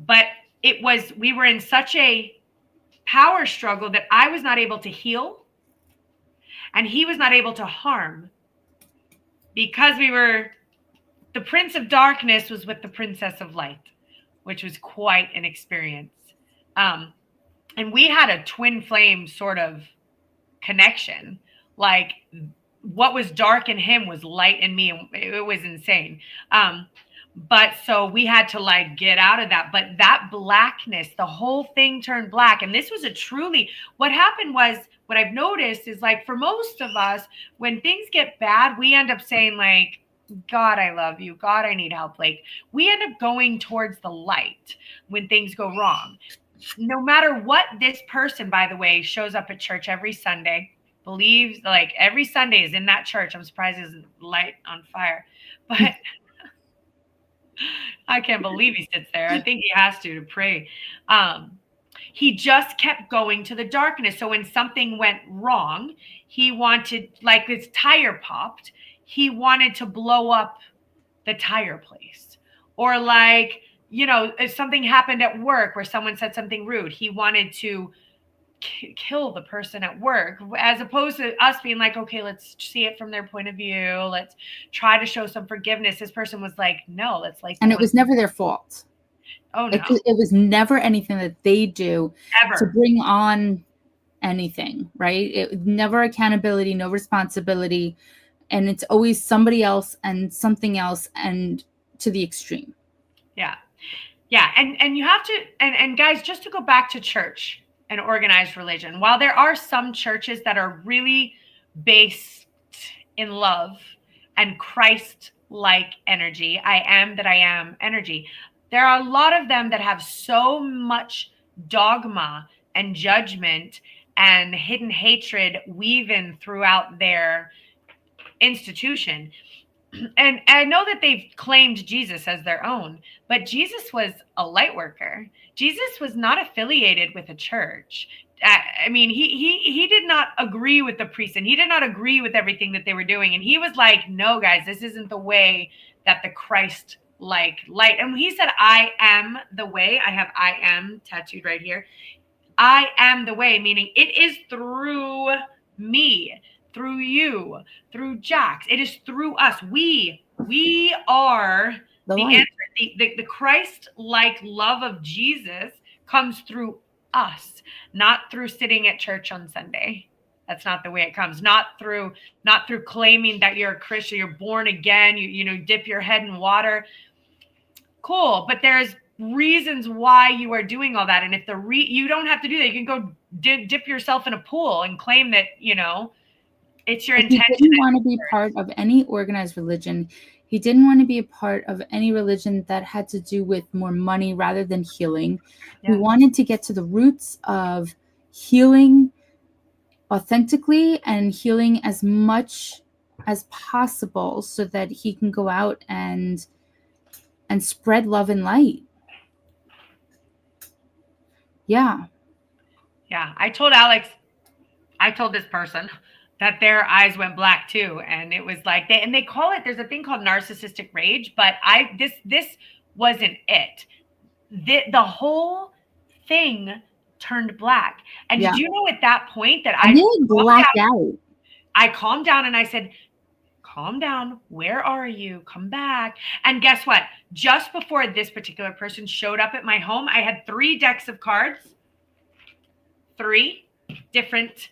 But we were in such a power struggle that I was not able to heal and he was not able to harm, because the Prince of Darkness was with the Princess of Light, which was quite an experience. And we had a twin flame sort of connection. Like, what was dark in him was light in me. And it was insane. But so we had to like get out of that. But that blackness, the whole thing turned black. And this was what happened was, what I've noticed is, like, for most of us, when things get bad, we end up saying like, God, I love you. God, I need help. Like, we end up going towards the light when things go wrong. No matter what, this person, by the way, shows up at church every Sunday, believes, like, every Sunday is in that church. I'm surprised his light on fire, but I can't believe he sits there. I think he has to pray. He just kept going to the darkness. So when something went wrong, he wanted, like, his tire popped, he wanted to blow up the tire place. Or, like, you know, if something happened at work where someone said something rude, he wanted to kill the person at work, as opposed to us being like, okay, let's see it from their point of view. Let's try to show some forgiveness. This person was like, no, let's like. And it was never their fault. Oh, no. It was never anything that they do Ever to bring on anything, right? It never accountability, no responsibility. And it's always somebody else and something else, and to the extreme. Yeah. Yeah. And you have to, and guys, just to go back to church and organized religion, while there are some churches that are really based in love and Christ-like energy, I am that I am energy, there are a lot of them that have so much dogma and judgment and hidden hatred weaving throughout their institution. And I know that they've claimed Jesus as their own, but Jesus was a light worker. Jesus was not affiliated with a church. I mean, he did not agree with the priests, and he did not agree with everything that they were doing. And he was like, no, guys, this isn't the way that the Christ like light. And he said, I am the way. I have I am tattooed right here. I am the way, meaning it is through me, through you, through Jax. It is through us. We are the answer. The Christ-like love of Jesus comes through us, not through sitting at church on Sunday. That's not the way it comes. Not through claiming that you're a Christian, you're born again, you know, dip your head in water. Cool, but there's reasons why you are doing all that. And if you don't have to do that, you can go dip yourself in a pool and claim that, you know, it's your intention. He didn't want to be part of any organized religion. He didn't want to be a part of any religion that had to do with more money rather than healing. Yeah. He wanted to get to the roots of healing authentically and healing as much as possible so that he can go out and spread love and light. Yeah. Yeah. I told this person that their eyes went black too. And it was like, they call it, there's a thing called narcissistic rage, but this wasn't it. The whole thing turned black. And did you know at that point that I blacked out? I calmed down and I said, calm down. Where are you? Come back. And guess what? Just before this particular person showed up at my home, I had 3 decks of cards, 3 different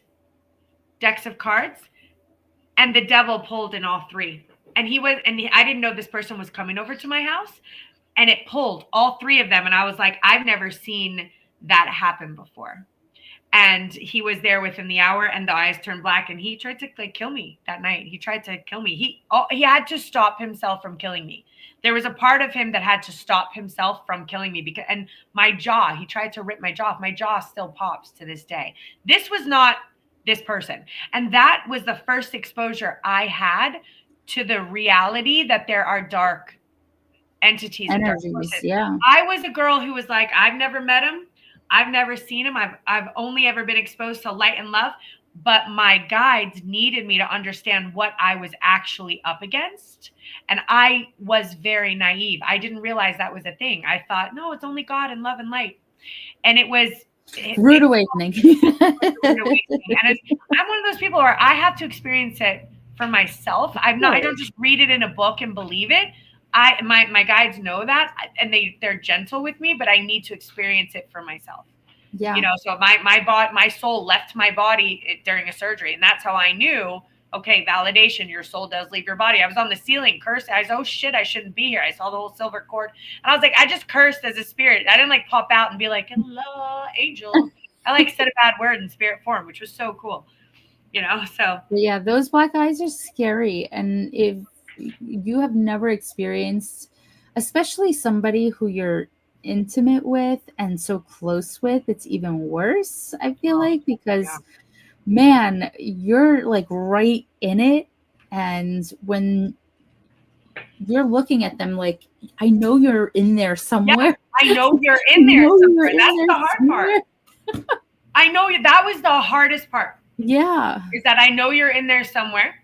decks of cards, and the devil pulled in all 3. And I didn't know this person was coming over to my house, and it pulled all 3 of them. And I was like, I've never seen that happen before. And he was there within the hour, and the eyes turned black, and he tried to kill me that night. He tried to kill me. He had to stop himself from killing me. There was a part of him that had to stop himself from killing me and my jaw, he tried to rip my jaw off. My jaw still pops to this day. This was not this person. And that was the first exposure I had to the reality that there are dark entities. Energies, yeah. I was a girl who was like, I've never met him. I've never seen him. I've only ever been exposed to light and love. but my guides needed me to understand what I was actually up against. And I was very naive. I didn't realize that was a thing. I thought, no, it's only God and love and light. And it was Rude awakening. rude awakening. And I'm one of those people where I have to experience it for myself. I don't just read it in a book and believe it. My guides know that, and they're gentle with me, but I need to experience it for myself. Yeah. You know, so my soul left my body during a surgery, and that's how I knew, okay, validation, your soul does leave your body. I was on the ceiling cursed. I was, oh shit, I shouldn't be here. I saw the whole silver cord, and I was like, I just cursed as a spirit. I didn't like pop out and be like, hello, angel. I like said a bad word in spirit form, which was so cool. You know, so Yeah, those black eyes are scary. And if you have never experienced, especially somebody who you're intimate with and so close with, it's even worse, I feel like, because man, you're like right in it. And when you're looking at them, like, I know you're in there somewhere. I know you're in there somewhere. That's the hard part. I know that was the hardest part. Yeah. Is that I know you're in there somewhere.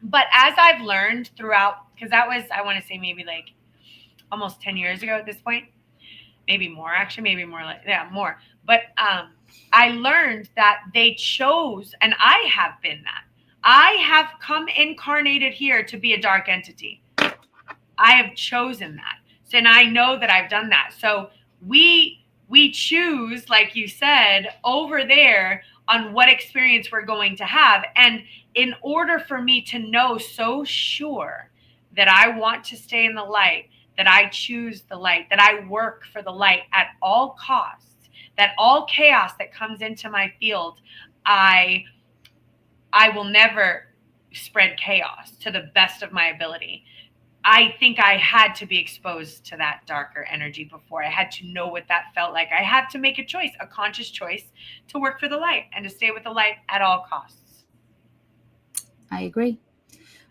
But as I've learned throughout, because that was, I want to say maybe like almost 10 years ago at this point, maybe more, actually, maybe more like, yeah, more. But I learned that they chose, and I have been that. I have come incarnated here to be a dark entity. I have chosen that. So, and I know that I've done that. So we choose, like you said, over there on what experience we're going to have. And in order for me to know so sure that I want to stay in the light, that I choose the light, that I work for the light at all costs, that all chaos that comes into my field, I will never spread chaos to the best of my ability. I think I had to be exposed to that darker energy before. I had to know what that felt like. I had to make a choice, a conscious choice, to work for the light and to stay with the light at all costs. I agree.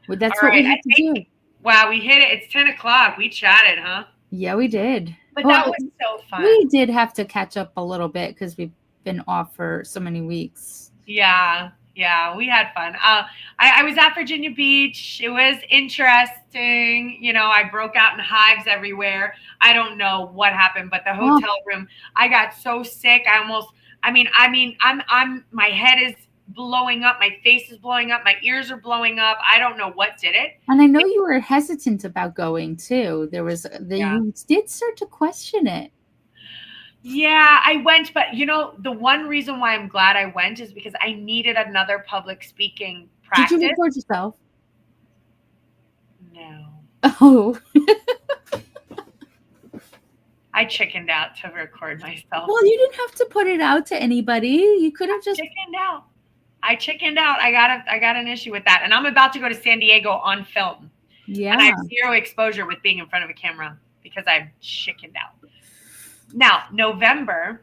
Well, that's all what right, we have to do. Wow, we hit it. It's 10 o'clock. We chatted, huh? Yeah, we did. But that was so fun. We did have to catch up a little bit because we've been off for so many weeks. Yeah, we had fun. I was at Virginia Beach. It was interesting. You know, I broke out in hives everywhere. I don't know what happened, but the hotel room, I got so sick. I'm my head is blowing up. My face is blowing up. My ears are blowing up. I don't know what did it. And I know you were hesitant about going too. You did start to question it. Yeah, I went, but you know, the one reason why I'm glad I went is because I needed another public speaking practice. Did you record yourself? No. Oh. I chickened out to record myself. Well, you didn't have to put it out to anybody. You could have just chickened out. I chickened out. I got an issue with that. And I'm about to go to San Diego on film. Yeah. And I have zero exposure with being in front of a camera because I've chickened out. Now, November,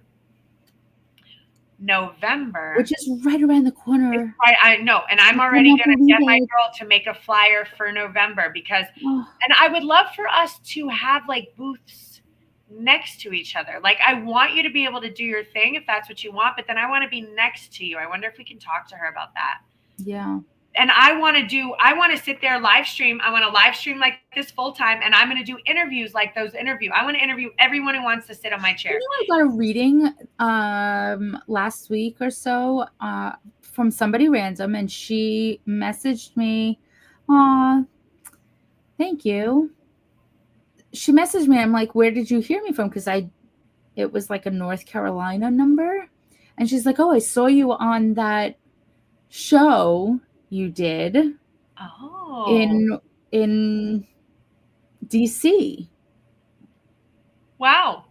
which is right around the corner. Right, I know, and I'm already going to get my girl to make a flyer for November because, and I would love for us to have like booths next to each other. Like, I want you to be able to do your thing if that's what you want, but then I want to be next to you. I wonder if we can talk to her about that. Yeah. And I want to sit there live stream. I want to live stream like this full time. And I'm going to do interviews like those interviews. I want to interview everyone who wants to sit on my chair. You know, I got a reading last week or so from somebody random, and she messaged me, "Aw, thank you." She messaged me. I'm like, "Where did you hear me from?" Because it was like a North Carolina number. And she's like, "Oh, I saw you on that show you did in DC." Wow.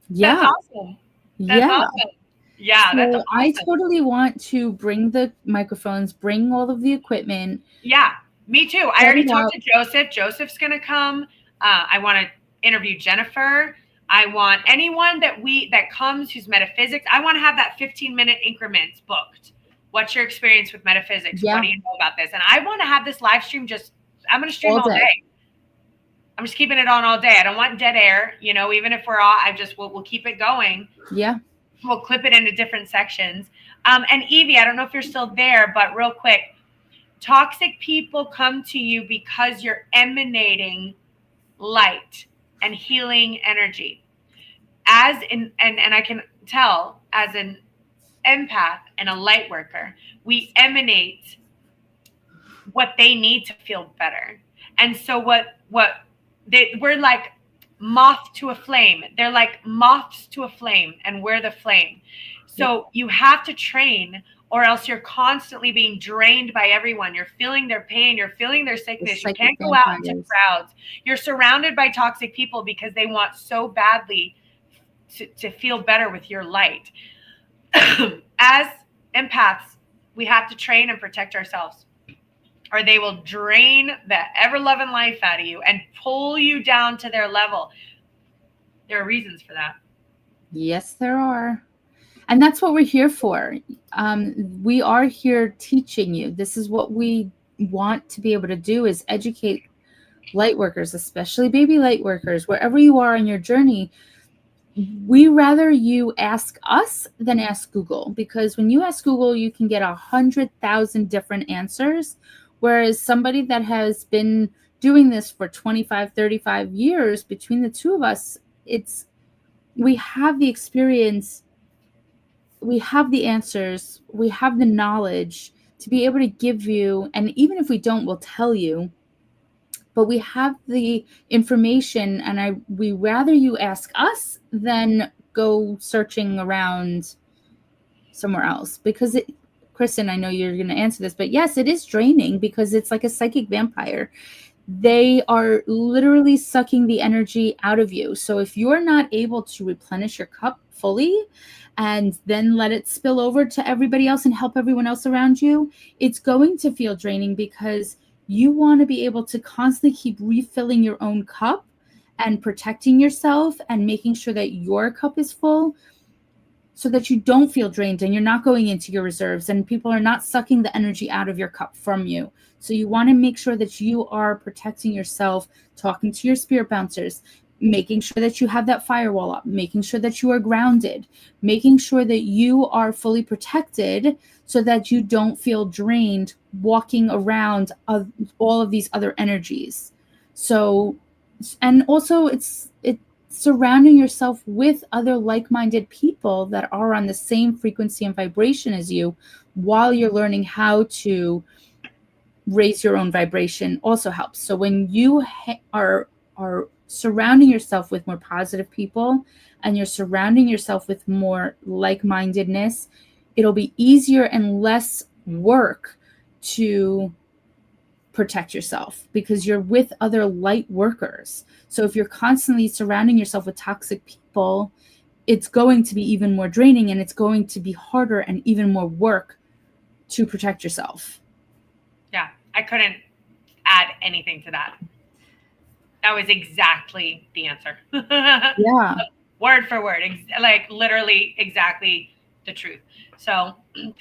Yeah. That's awesome. That's awesome. Yeah, so that's awesome. I totally want to bring the microphones, bring all of the equipment. Yeah, me too. I already talked to Joseph. Joseph's going to come. I want to interview Jennifer. I want anyone that comes who's metaphysics. I want to have that 15-minute increments booked. What's your experience with metaphysics? Yeah. What do you know about this? And I want to have this live stream I'm going to stream all day. I'm just keeping it on all day. I don't want dead air, you know, even if we're all, we'll keep it going. Yeah. We'll clip it into different sections. And Evie, I don't know if you're still there, but real quick, toxic people come to you because you're emanating light and healing energy. As in, and I can tell as an empath and a light worker, we emanate what they need to feel better. And so we're like moth to a flame. They're like moths to a flame, and we're the flame. So you have to train, or else you're constantly being drained by everyone. You're feeling their pain. You're feeling their sickness. You can't go out into crowds. You're surrounded by toxic people because they want so badly to feel better with your light. As empaths, we have to train and protect ourselves, or they will drain the ever-loving life out of you and pull you down to their level. There are reasons for that. Yes, there are. And that's what we're here for. We are here teaching you. This is what we want to be able to do, is educate light workers, especially baby light workers, wherever you are on your journey. We rather you ask us than ask Google, because when you ask Google, you can get 100,000 different answers. Whereas somebody that has been doing this for 25, 35 years, between the two of us, we have the experience, we have the answers, we have the knowledge to be able to give you, and even if we don't, we'll tell you, but we have the information, and we rather you ask us than go searching around somewhere else. Because Kristen, I know you're going to answer this, but yes, it is draining, because it's like a psychic vampire. They are literally sucking the energy out of you. So if you're not able to replenish your cup fully and then let it spill over to everybody else and help everyone else around you, it's going to feel draining, because you want to be able to constantly keep refilling your own cup and protecting yourself and making sure that your cup is full, so that you don't feel drained and you're not going into your reserves and people are not sucking the energy out of your cup from you. So you want to make sure that you are protecting yourself, talking to your spirit bouncers, making sure that you have that firewall up, making sure that you are grounded, making sure that you are fully protected so that you don't feel drained walking around all of these other energies. So, and also it's surrounding yourself with other like-minded people that are on the same frequency and vibration as you, while you're learning how to raise your own vibration, also helps. So when you are surrounding yourself with more positive people and you're surrounding yourself with more like-mindedness, it'll be easier and less work to protect yourself, because you're with other light workers. So if you're constantly surrounding yourself with toxic people, it's going to be even more draining, and it's going to be harder and even more work to protect yourself. Yeah, I couldn't add anything to that. That was exactly the answer. Yeah. Word for word, like literally exactly the truth. So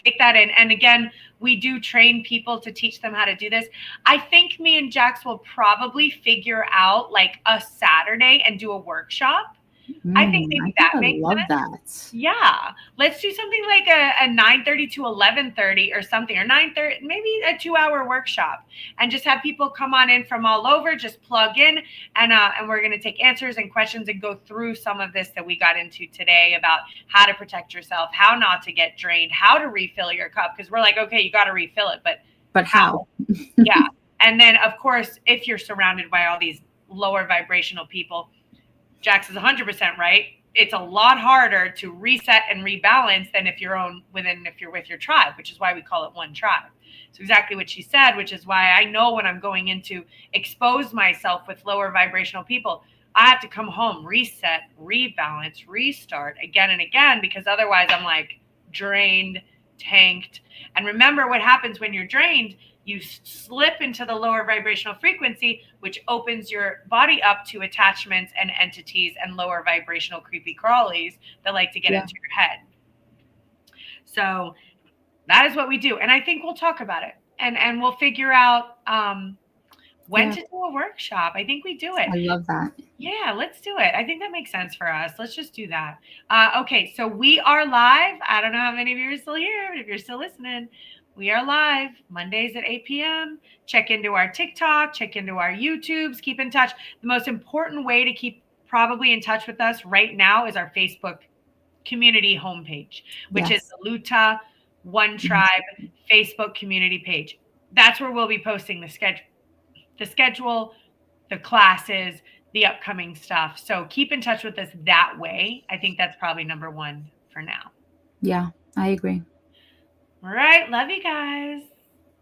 take that in. And again, we do train people to teach them how to do this. I think me and Jax will probably figure out like a Saturday and do a workshop. I think maybe that makes sense. I love that. Yeah. Let's do something like a 9:30 to 11:30 or something, or 9:30, maybe a 2-hour workshop, and just have people come on in from all over, just plug in, and we're going to take answers and questions and go through some of this that we got into today about how to protect yourself, how not to get drained, how to refill your cup. Because we're like, okay, you got to refill it, but how? Yeah. And then, of course, if you're surrounded by all these lower vibrational people, Jax is 100% right. It's a lot harder to reset and rebalance than if you're with your tribe, which is why we call it one tribe. So exactly what she said, which is why I know when I'm going in to expose myself with lower vibrational people, I have to come home, reset, rebalance, restart again and again, because otherwise I'm like drained, tanked. And remember what happens when you're drained. You slip into the lower vibrational frequency, which opens your body up to attachments and entities and lower vibrational creepy crawlies that like to get into your head. So that is what we do. And I think we'll talk about it, and we'll figure out when to do a workshop. I think we do it. I love that. Yeah, let's do it. I think that makes sense for us. Let's just do that. Okay, so we are live. I don't know how many of you are still here, but if you're still listening, we are live Mondays at 8 p.m. Check into our TikTok, check into our YouTubes, keep in touch. The most important way to keep probably in touch with us right now is our Facebook community homepage, which is the Luta One Tribe Facebook community page. That's where we'll be posting the schedule, the classes, the upcoming stuff. So keep in touch with us that way. I think that's probably number one for now. Yeah, I agree. All right. Love you guys.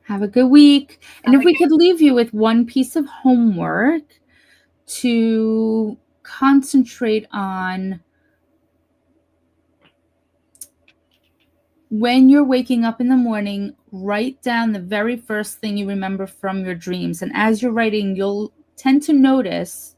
Have a good week. And if we could leave you with one piece of homework to concentrate on when you're waking up in the morning, write down the very first thing you remember from your dreams. And as you're writing, you'll tend to notice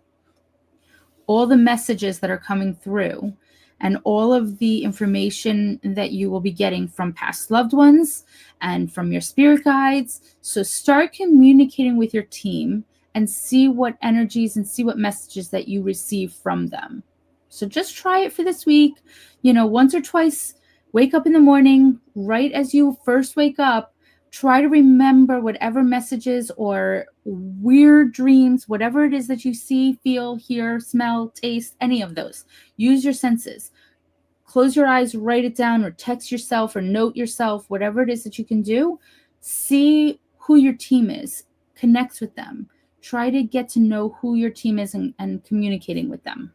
all the messages that are coming through and all of the information that you will be getting from past loved ones and from your spirit guides. So start communicating with your team and see what energies and see what messages that you receive from them. So just try it for this week. Once or twice, wake up in the morning, right as you first wake up, try to remember whatever messages or weird dreams, whatever it is that you see, feel, hear, smell, taste, any of those. Use your senses. Close your eyes, write it down, or text yourself or note yourself, whatever it is that you can do. See who your team is. Connect with them. Try to get to know who your team is and communicating with them.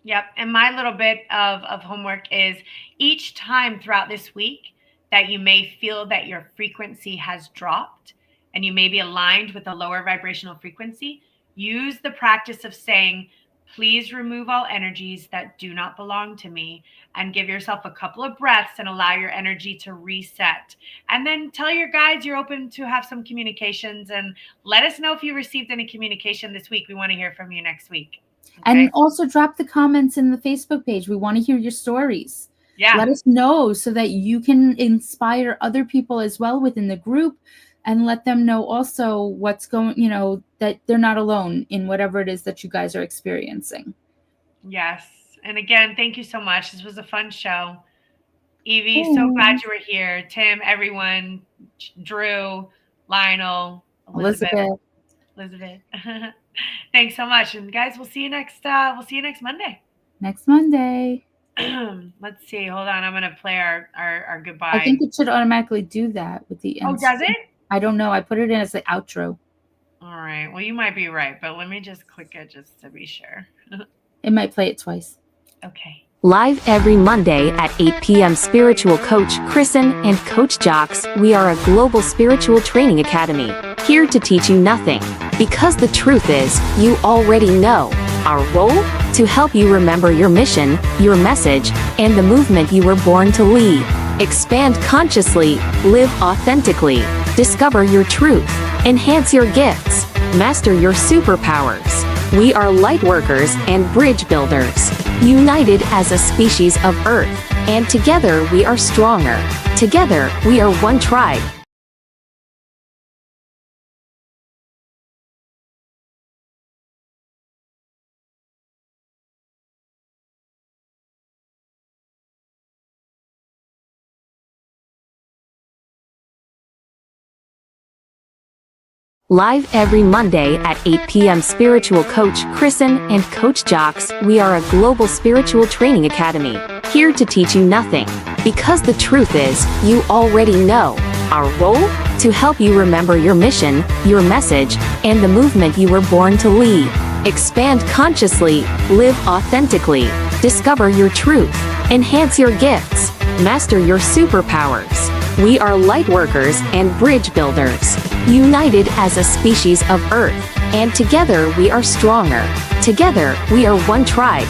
Yep. And my little bit of homework is each time throughout this week that you may feel that your frequency has dropped and you may be aligned with a lower vibrational frequency, use the practice of saying, please remove all energies that do not belong to me, and give yourself a couple of breaths and allow your energy to reset. And then tell your guides you're open to have some communications, and let us know if you received any communication this week. We want to hear from you next week. Okay? And also drop the comments in the Facebook page. We want to hear your stories. Yeah. Let us know so that you can inspire other people as well within the group and let them know also what's going, that they're not alone in whatever it is that you guys are experiencing. Yes. And again, thank you so much. This was a fun show. Evie, so glad you were here. Tim, everyone, Drew, Lionel, Elizabeth. Thanks so much. And guys, we'll see you next Monday. Next Monday. Let's see. Hold on. I'm gonna play our goodbye. I think it should automatically do that with the end. Oh, does it? I don't know. I put it in as the outro. All right. Well, you might be right, but let me just click it just to be sure. It might play it twice. Okay. Live every Monday at 8 p.m. Spiritual Coach Kristen and Coach Jocks. We are a global spiritual training academy, here to teach you nothing. Because the truth is, you already know. Our role? To help you remember your mission, your message, and the movement you were born to lead. Expand consciously, live authentically, discover your truth, enhance your gifts, master your superpowers. We are light workers and bridge builders, united as a species of Earth, and together we are stronger. Together, we are one tribe. Live every Monday at 8 p.m. Spiritual Coach Kristen and Coach Jocks. We are a global spiritual training academy, here to teach you nothing. Because the truth is, you already know. Our role? To help you remember your mission, your message, and the movement you were born to lead. Expand consciously, live authentically, discover your truth, enhance your gifts, master your superpowers. We are light workers and bridge builders, united as a species of Earth, and together we are stronger. Together we are one tribe.